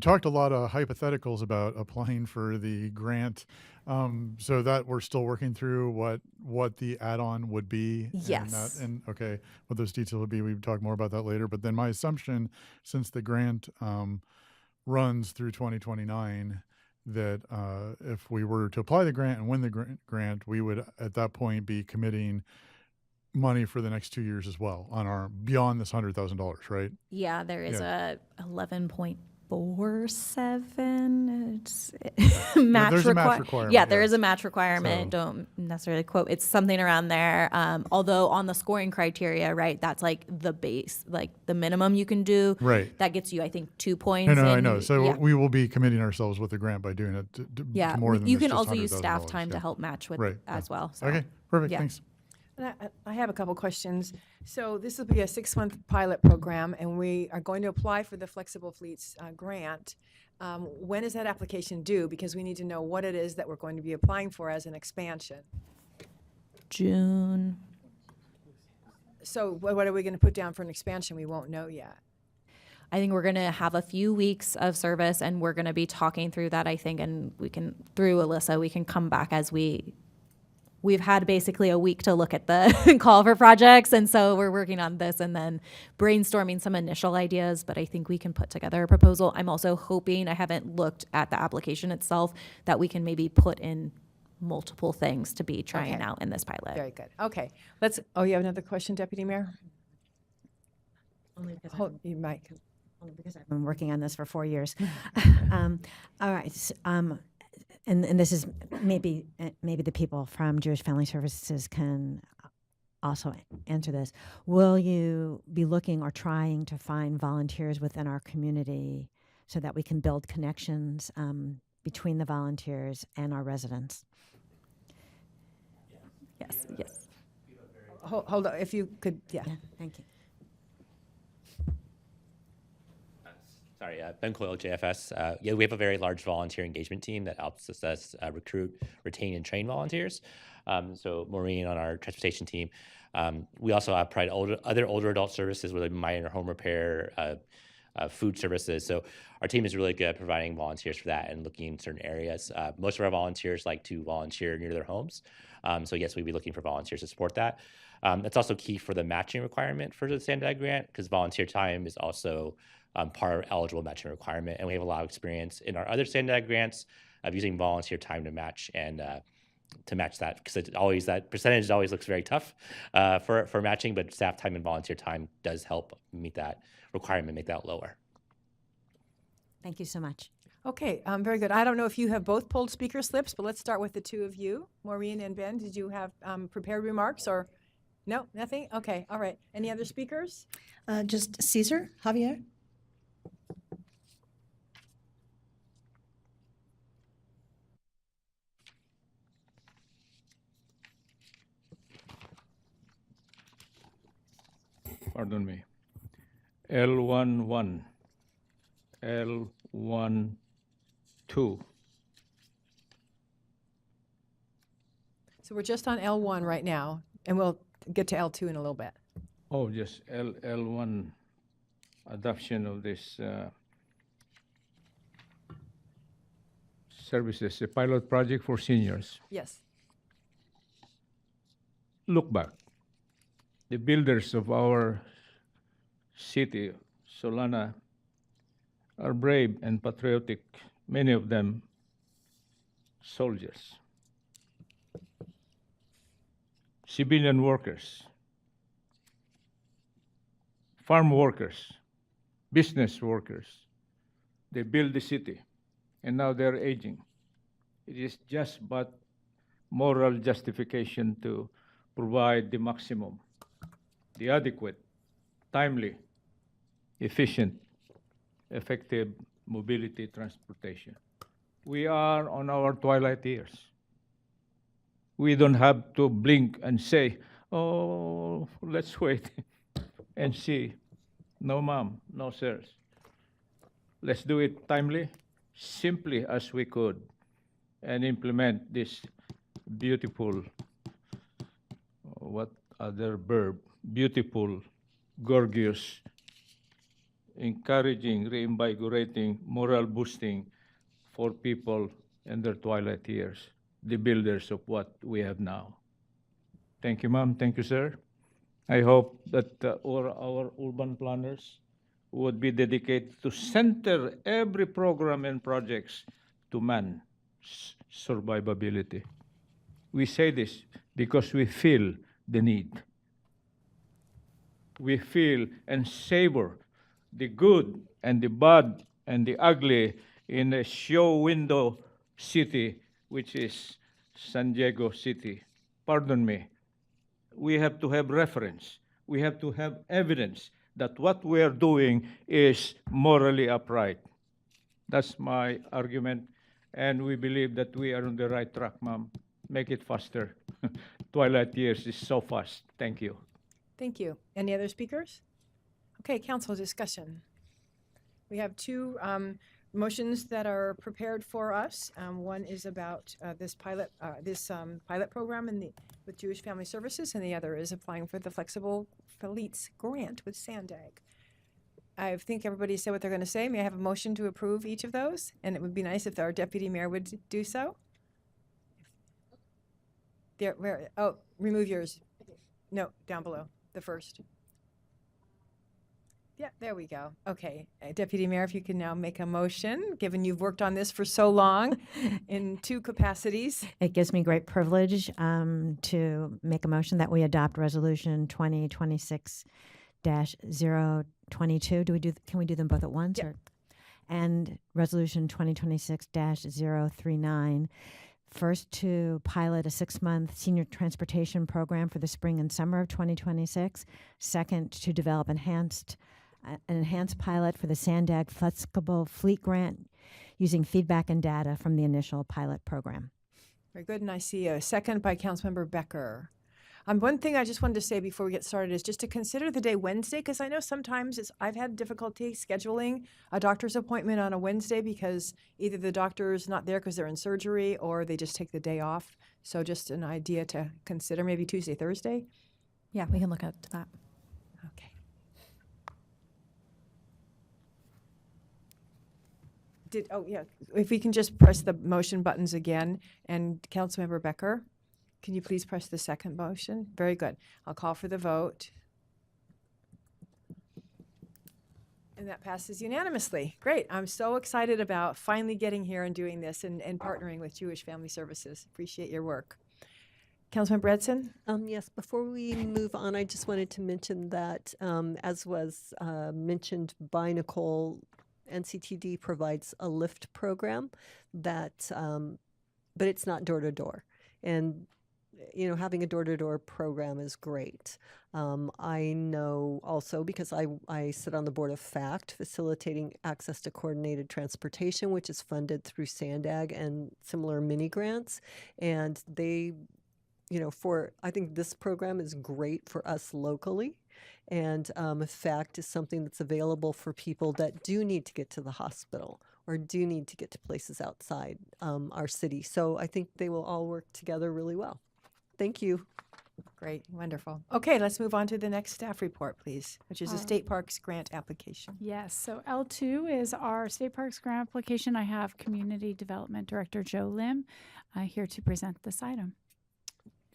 talked a lot of hypotheticals about applying for the grant, so that we're still working through what the add-on would be. Yes. And okay, what those details would be. We talk more about that later. But then my assumption, since the grant runs through 2029, that if we were to apply the grant and win the grant, we would at that point be committing money for the next 2 years as well on our beyond this $100,000, right? Yeah, there is Yeah. a 11.47. It's Yeah, there's a match requirement. Yeah, there is a match requirement. So- Don't necessarily quote. It's something around there. Although on the scoring criteria, right, that's like the base, like the minimum you can do. Right. That gets you, I think, 2 points. I and know. So yeah. we will be committing ourselves with the grant by doing it to Yeah, more than you this, can just also use staff $100,000, time to yeah. help match with Right, as yeah. well. So. Okay, perfect. Yeah. Thanks. And I have a couple questions. So this will be a 6-month pilot program, and we are going to apply for the Flexible Fleets grant. When is that application due? Because we need to know what it is that we're going to be applying for as an expansion. June. So what are we going to put down for an expansion? We won't know yet. I think we're going to have a few weeks of service, and we're going to be talking through that, I think, and we can, through Alyssa, we can come back as we've had basically a week to look at the call for projects. And so we're working on this and then brainstorming some initial ideas, but I think we can put together a proposal. I'm also hoping, I haven't looked at the application itself, that we can maybe put in multiple things to be trying Okay. out in this pilot. Very good. Okay, let's, oh, you have another question, Deputy Mayor? Only because Hold your mic. only because I've been working on this for 4 years. All right. And this is maybe the people from Jewish Family Services can also answer this. Will you be looking or trying to find volunteers within our community so that we can build connections between the volunteers and our residents? Yes, yes. Hold on, if you could, yeah. Yeah, thank you. Sorry, Ben Coyle, JFS. Yeah, we have a very large volunteer engagement team that helps us recruit, retain, and train volunteers. So Maureen on our transportation team. We also provide other older adult services, whether it be minor home repair, food services. So our team is really good at providing volunteers for that and looking in certain areas. Most of our volunteers like to volunteer near their homes. So yes, we'd be looking for volunteers to support that. That's also key for the matching requirement for the SANDAG grant, because volunteer time is also part of eligible matching requirement. And we have a lot of experience in our other SANDAG grants of using volunteer time to match and to match that, because it's always, that percentage always looks very tough for matching, but staff time and volunteer time does help meet that requirement, make that lower. Thank you so much. Okay, very good. I don't know if you have both pulled speaker slips, but let's start with the two of you. Maureen and Ben, did you have prepared remarks or? No, nothing? Okay, all right. Any other speakers? Just Caesar, Javier? Pardon me. L11, L12. So we're just on L1 right now, and we'll get to L2 in a little bit. Oh, yes, L1, adoption of this services, a pilot project for seniors. Yes. Look back. The builders of our city, Solana, are brave and patriotic, many of them soldiers, civilian workers, farm workers, business workers. They build the city, and now they're aging. It is just but moral justification to provide the maximum, the adequate, timely, efficient, effective mobility transportation. We are on our twilight years. We don't have to blink and say, oh, let's wait and see. No, ma'am, no, sirs. Let's do it timely, simply as we could, and implement this beautiful, what other verb, beautiful, gorgeous, encouraging, reinvigorating, moral boosting for people in their twilight years, the builders of what we have now. Thank you, ma'am. Thank you, sir. I hope that all our urban planners would be dedicated to center every program and projects to man's survivability. We say this because we feel the need. We feel and savor the good and the bad and the ugly in a show window city, which is San Diego City. Pardon me. We have to have reference. We have to have evidence that what we are doing is morally upright. That's my argument, and we believe that we are on the right track, ma'am. Make it faster. Twilight years is so fast. Thank you. Thank you. Any other speakers? Okay, council discussion. We have two motions that are prepared for us. One is about this pilot program with Jewish Family Services, and the other is applying for the Flexible Fleets Grant with SANDAG. I think everybody said what they're going to say. May I have a motion to approve each of those? And it would be nice if our deputy mayor would do so. There, where, oh, remove yours. No, down below, the first. Yeah, there we go. Okay, Deputy Mayor, if you can now make a motion, given you've worked on this for so long in 2 capacities. It gives me great privilege to make a motion that we adopt Resolution 2026-022. Can we do them both at once? Yep. Or, and Resolution 2026-039. First, to pilot a 6-month senior transportation program for the spring and summer of 2026. Second, to develop an enhanced pilot for the Sandag Flexible Fleet Grant using feedback and data from the initial pilot program. Very good, and I see a second by Councilmember Becker. One thing I just wanted to say before we get started is just to consider the day Wednesday, because I know sometimes I've had difficulty scheduling a doctor's appointment on a Wednesday because either the doctor's not there because they're in surgery or they just take the day off. So just an idea to consider, maybe Tuesday, Thursday. Yeah, we can look at that. Okay. If we can just press the motion buttons again, and Councilmember Becker, can you please press the second motion? Very good. I'll call for the vote. And that passes unanimously. Great. I'm so excited about finally getting here and doing this and partnering with Jewish Family Services. Appreciate your work. Councilmember Edson? Yes, before we move on, I just wanted to mention that, as was mentioned by Nicole, NCTD provides a Lyft program that, but it's not door to door. And having a door-to-door program is great. I know also because I sit on the board of FACT, facilitating access to coordinated transportation, which is funded through Sandag and similar mini grants. And they, I think this program is great for us locally. And FACT is something that's available for people that do need to get to the hospital or do need to get to places outside our city. So I think they will all work together really well. Thank you. Great, wonderful. Okay, let's move on to the next staff report, please, which is a State Parks grant application. Yes, so L2 is our State Parks grant application. I have Community Development Director Joe Lim here to present this item.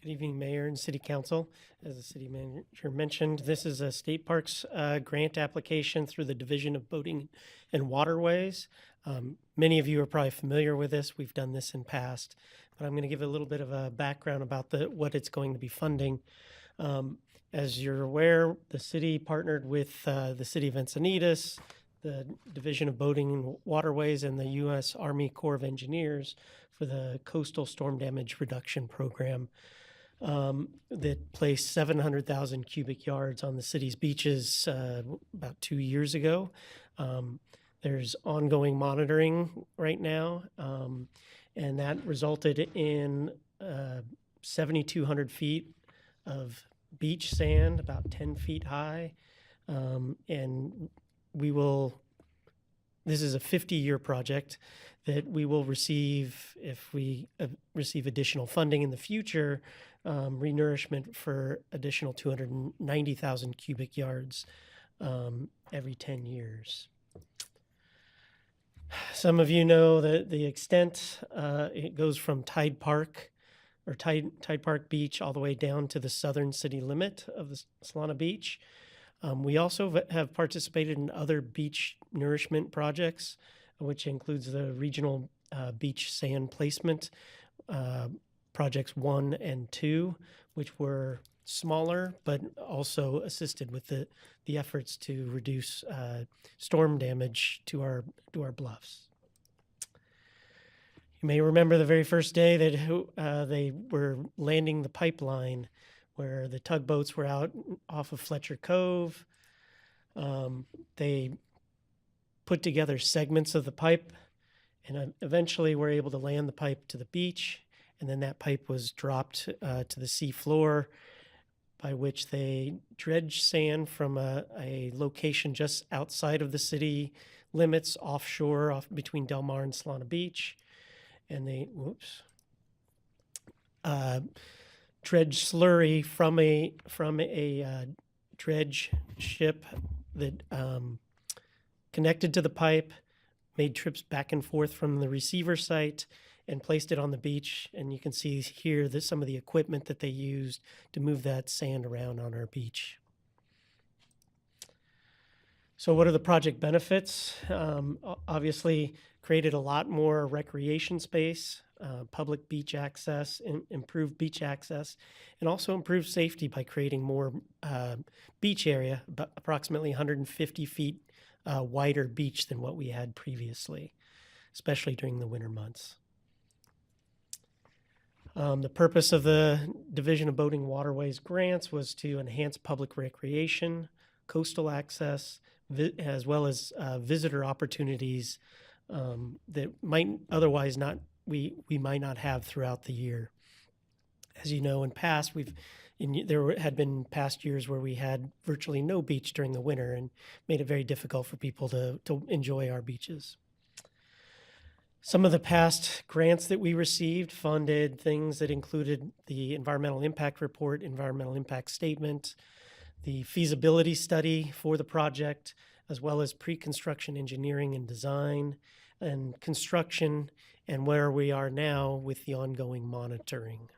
Good evening, Mayor and City Council. As the City Manager mentioned, this is a State Parks grant application through the Division of Boating and Waterways. Many of you are probably familiar with this. We've done this in past, but I'm going to give a little bit of a background about what it's going to be funding. As you're aware, the city partnered with the City of Encinitas, the Division of Boating and Waterways, and the U.S. Army Corps of Engineers for the Coastal Storm Damage Reduction Program that placed 700,000 cubic yards on the city's beaches about 2 years ago. There's ongoing monitoring right now, and that resulted in 7,200 feet of beach sand, about 10 feet high, and this is a 50-year project that we will receive, if we receive additional funding in the future, renourishment for additional 290,000 cubic yards every 10 years. Some of you know that the extent, it goes from Tide Park Beach all the way down to the southern city limit of the Solana Beach. We also have participated in other beach nourishment projects, which includes the regional beach sand placement projects 1 and 2, which were smaller, but also assisted with the efforts to reduce storm damage to our bluffs. You may remember the very first day that they were landing the pipeline, where the tugboats were out off of Fletcher Cove. They put together segments of the pipe and eventually were able to land the pipe to the beach. And then that pipe was dropped to the sea floor, by which they dredged sand from a location just outside of the city limits, offshore, between Del Mar and Solana Beach. And they, dredged slurry from a dredge ship that connected to the pipe, made trips back and forth from the receiver site, and placed it on the beach. And you can see here that some of the equipment that they used to move that sand around on our beach. So what are the project benefits? Obviously, created a lot more recreation space, public beach access, improved beach access, and also improved safety by creating more beach area, approximately 150 feet wider beach than what we had previously, especially during the winter months. The purpose of the Division of Boating Waterways grants was to enhance public recreation, coastal access, as well as visitor opportunities that might otherwise not we might not have throughout the year. As you know, in past there had been past years where we had virtually no beach during the winter and made it very difficult for people to enjoy our beaches. Some of the past grants that we received funded things that included the environmental impact report, environmental impact statement, the feasibility study for the project, as well as pre-construction engineering and design, and construction, and where we are now with the ongoing monitoring.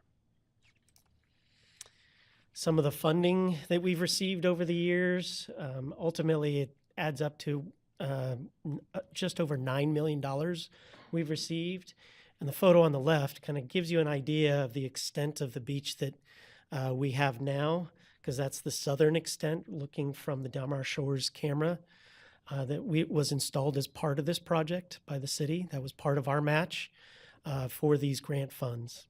Some of the funding that we've received over the years, ultimately it adds up to just over $9 million we've received. And the photo on the left kind of gives you an idea of the extent of the beach that we have now, because that's the southern extent looking from the Del Mar Shores camera that was installed as part of this project by the city. That was part of our match for these grant funds.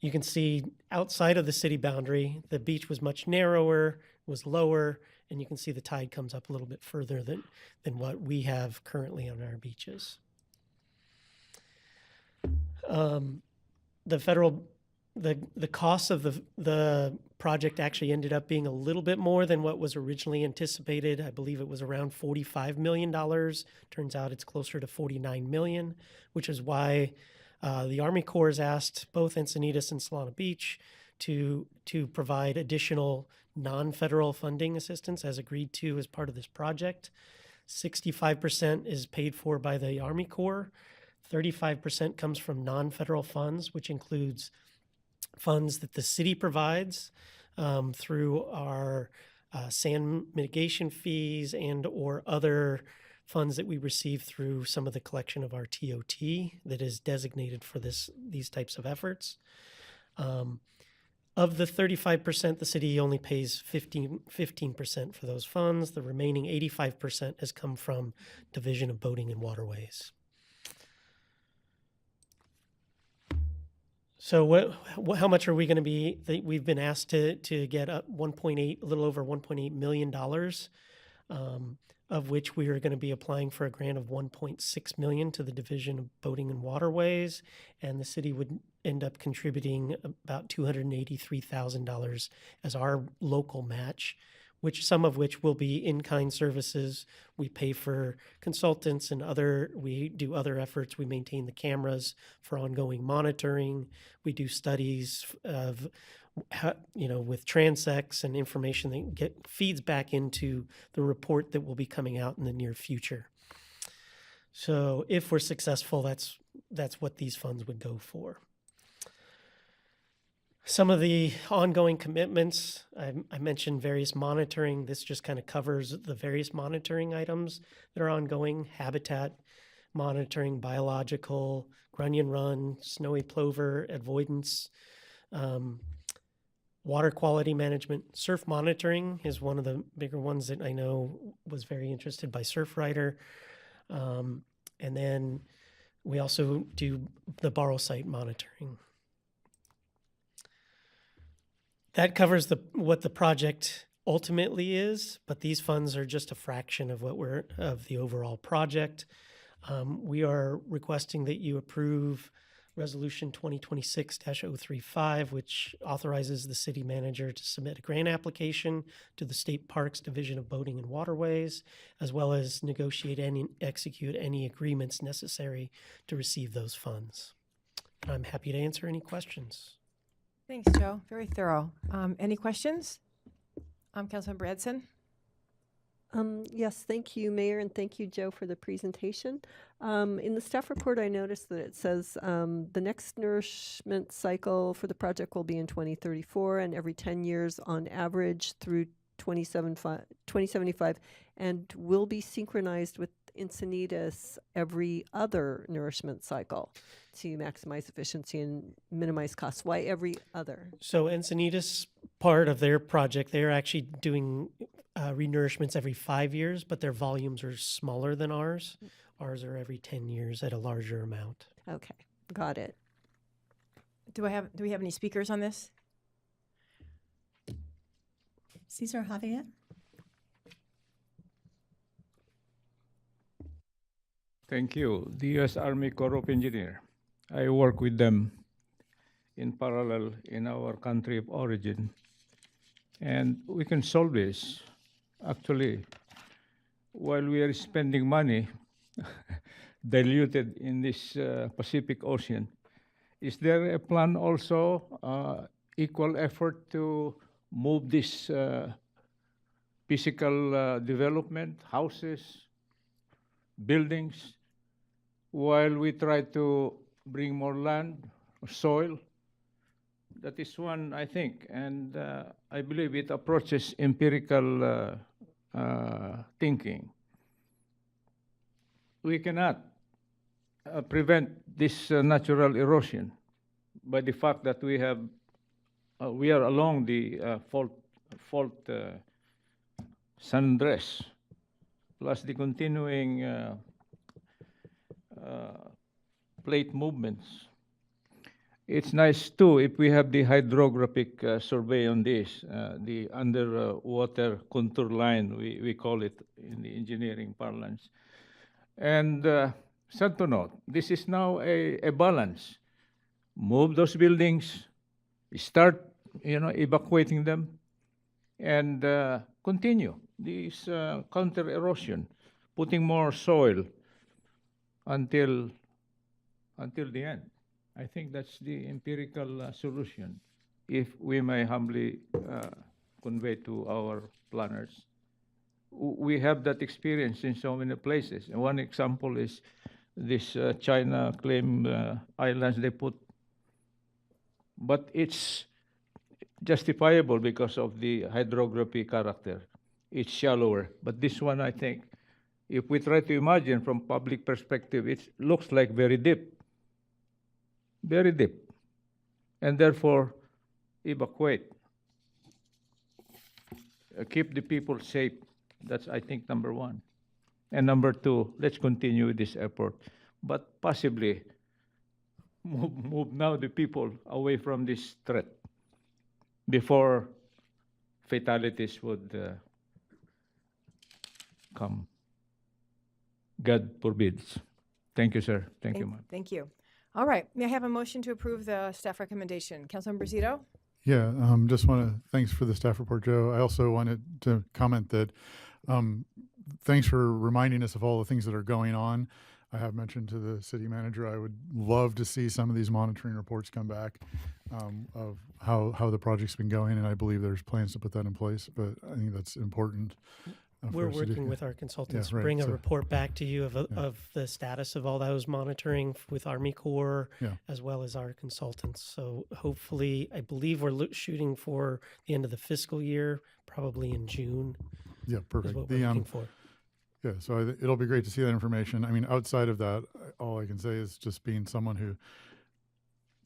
You can see outside of the city boundary, the beach was much narrower, was lower, and you can see the tide comes up a little bit further than what we have currently on our beaches. The cost of the project actually ended up being a little bit more than what was originally anticipated. I believe it was around $45 million. Turns out it's closer to $49 million, which is why the Army Corps has asked both Encinitas and Solana Beach to provide additional non-federal funding assistance as agreed to as part of this project. 65% is paid for by the Army Corps. 35% comes from non-federal funds, which includes funds that the city provides through our sand mitigation fees and or other funds that we receive through some of the collection of our TOT that is designated for these types of efforts. Of the 35%, the city only pays 15% for those funds. The remaining 85% has come from Division of Boating and Waterways. So how much are we going to be? We've been asked to get up a little over $1.8 million, of which we are going to be applying for a grant of $1.6 million to the Division of Boating and Waterways, and the city would end up contributing about $283,000 as our local match, some of which will be in-kind services. We pay for consultants and we do other efforts. We maintain the cameras for ongoing monitoring. We do studies of with transects and information that feeds back into the report that will be coming out in the near future. So if we're successful, that's what these funds would go for. Some of the ongoing commitments, I mentioned various monitoring. This just kind of covers the various monitoring items that are ongoing: habitat monitoring, biological, grunion run, snowy plover avoidance, water quality management. Surf monitoring is one of the bigger ones that I know was very interested by Surfrider. And then we also do the borrow site monitoring. That covers what the project ultimately is, but these funds are just a fraction of of the overall project. We are requesting that you approve Resolution 2026-035, which authorizes the city manager to submit a grant application to the State Parks Division of Boating and Waterways, as well as negotiate and execute any agreements necessary to receive those funds. And I'm happy to answer any questions. Thanks, Joe. Very thorough. Any questions? Councilmember Edson? Yes, thank you, Mayor, and thank you, Joe, for the presentation. In the staff report, I noticed that it says the next nourishment cycle for the project will be in 2034 and every 10 years on average through 2075, and will be synchronized with Encinitas every other nourishment cycle to maximize efficiency and minimize costs. Why every other? So Encinitas, part of their project, they're actually doing renourishments every 5 years, but their volumes are smaller than ours. Ours are every 10 years at a larger amount. Okay, got it. Do we have any speakers on this? Cesar Javier? Thank you. The U.S. Army Corps of Engineers. I work with them in parallel in our country of origin. And we can solve this. Actually, while we are spending money diluted in this Pacific Ocean, is there a plan also, equal effort to move this physical development, houses, buildings, while we try to bring more land, soil? That is one, I think, and I believe it approaches empirical thinking. We cannot prevent this natural erosion by the fact that we are along the fault San Andres, plus the continuing plate movements. It's nice too if we have the hydrographic survey on this, the underwater contour line, we call it in the engineering parlance. And sad to note, this is now a balance. Move those buildings, start evacuating them, and continue this counter erosion, putting more soil until the end. I think that's the empirical solution, if we may humbly convey to our planners. We have that experience in so many places. And one example is this China claim islands they put, but it's justifiable because of the hydrography character. It's shallower, but this one, I think, if we try to imagine from public perspective, it looks like very deep, and therefore evacuate. Keep the people safe. That's, I think, number one. And number two, let's continue this effort, but possibly move now the people away from this threat before fatalities would come. God forbids. Thank you, sir. Thank you, ma'am. Thank you. All right, may I have a motion to approve the staff recommendation? Councilmember Zito? Yeah, just want to, thanks for the staff report, Joe. I also wanted to comment that thanks for reminding us of all the things that are going on. I have mentioned to the city manager, I would love to see some of these monitoring reports come back of how the project's been going, and I believe there's plans to put that in place, but I think that's important. We're working with our consultants to right, bring a so- report back to you of the status of all those monitoring with Army Corps, as well as our consultants. So hopefully, I believe we're shooting for the end of the fiscal year, probably in June. Yeah, perfect. Is what we're looking for. Yeah, so it'll be great to see that information. I mean, outside of that, all I can say is just being someone who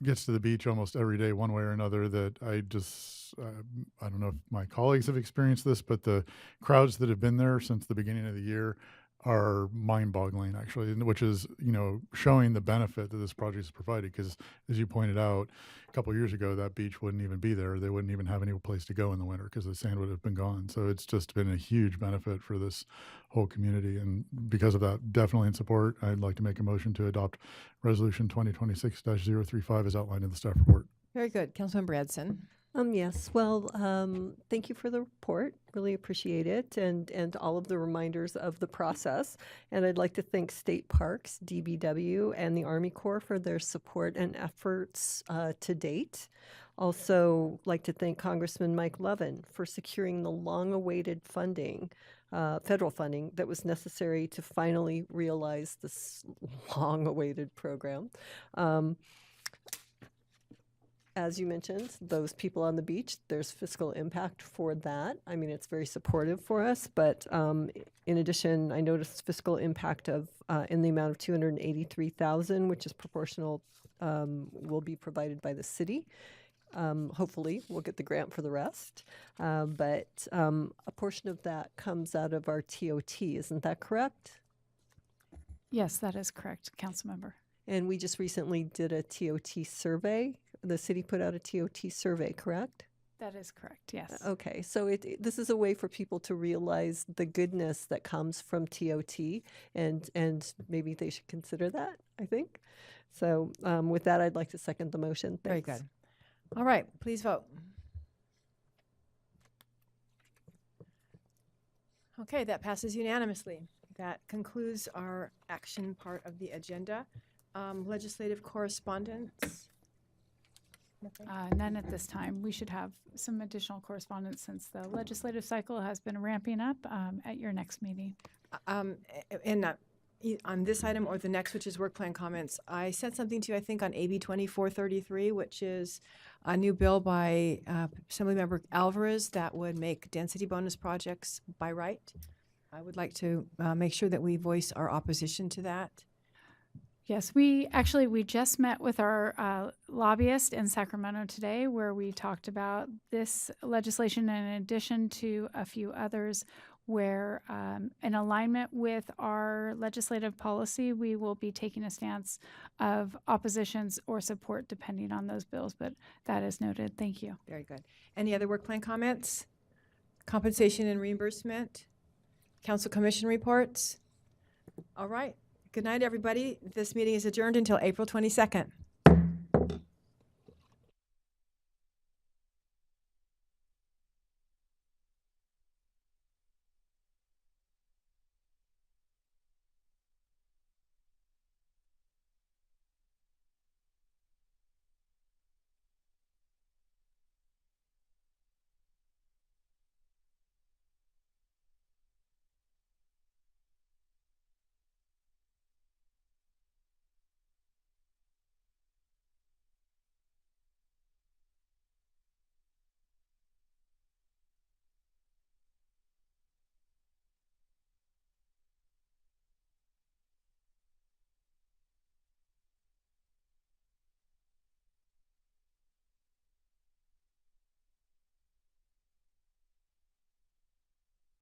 gets to the beach almost every day, one way or another, that I just, I don't know if my colleagues have experienced this, but the crowds that have been there since the beginning of the year are mind-boggling, actually, which is, showing the benefit that this project has provided. Because as you pointed out, a couple of years ago, that beach wouldn't even be there. They wouldn't even have any place to go in the winter because the sand would have been gone. So it's just been a huge benefit for this whole community. And because of that, definitely in support, I'd like to make a motion to adopt Resolution 2026-035 as outlined in the staff report. Very good. Councilmember Edson? Yes, well, thank you for the report. Really appreciate it and all of the reminders of the process. And I'd like to thank State Parks, DBW, and the Army Corps for their support and efforts to date. Also, like to thank Congressman Mike Lovin for securing the long-awaited funding, federal funding that was necessary to finally realize this long-awaited program. As you mentioned, those people on the beach, there's fiscal impact for that. I mean, it's very supportive for us, but in addition, I noticed fiscal impact of in the amount of $283,000, which is proportional, will be provided by the city. Hopefully, we'll get the grant for the rest, but a portion of that comes out of our TOT. Isn't that correct? Yes, that is correct, Councilmember. And we just recently did a TOT survey. The city put out a TOT survey, correct? That is correct, yes. Okay, so this is a way for people to realize the goodness that comes from TOT, and maybe they should consider that, I think. So with that, I'd like to second the motion. Very Thanks. good. All right, please vote. Okay, that passes unanimously. That concludes our action part of the agenda. Legislative correspondence. Nothing? None at this time. We should have some additional correspondence since the legislative cycle has been ramping up at your next meeting. On this item or the next, which is work plan comments, I sent something to you, I think, on AB 2433, which is a new bill by Assemblymember Alvarez that would make density bonus projects by right. I would like to make sure that we voice our opposition to that. Yes, we just met with our lobbyist in Sacramento today, where we talked about this legislation in addition to a few others where in alignment with our legislative policy, we will be taking a stance of oppositions or support depending on those bills, but that is noted. Thank you. Very good. Any other work plan comments? Compensation and reimbursement? Council Commission reports? All right. Good night, everybody. This meeting is adjourned until April 22nd.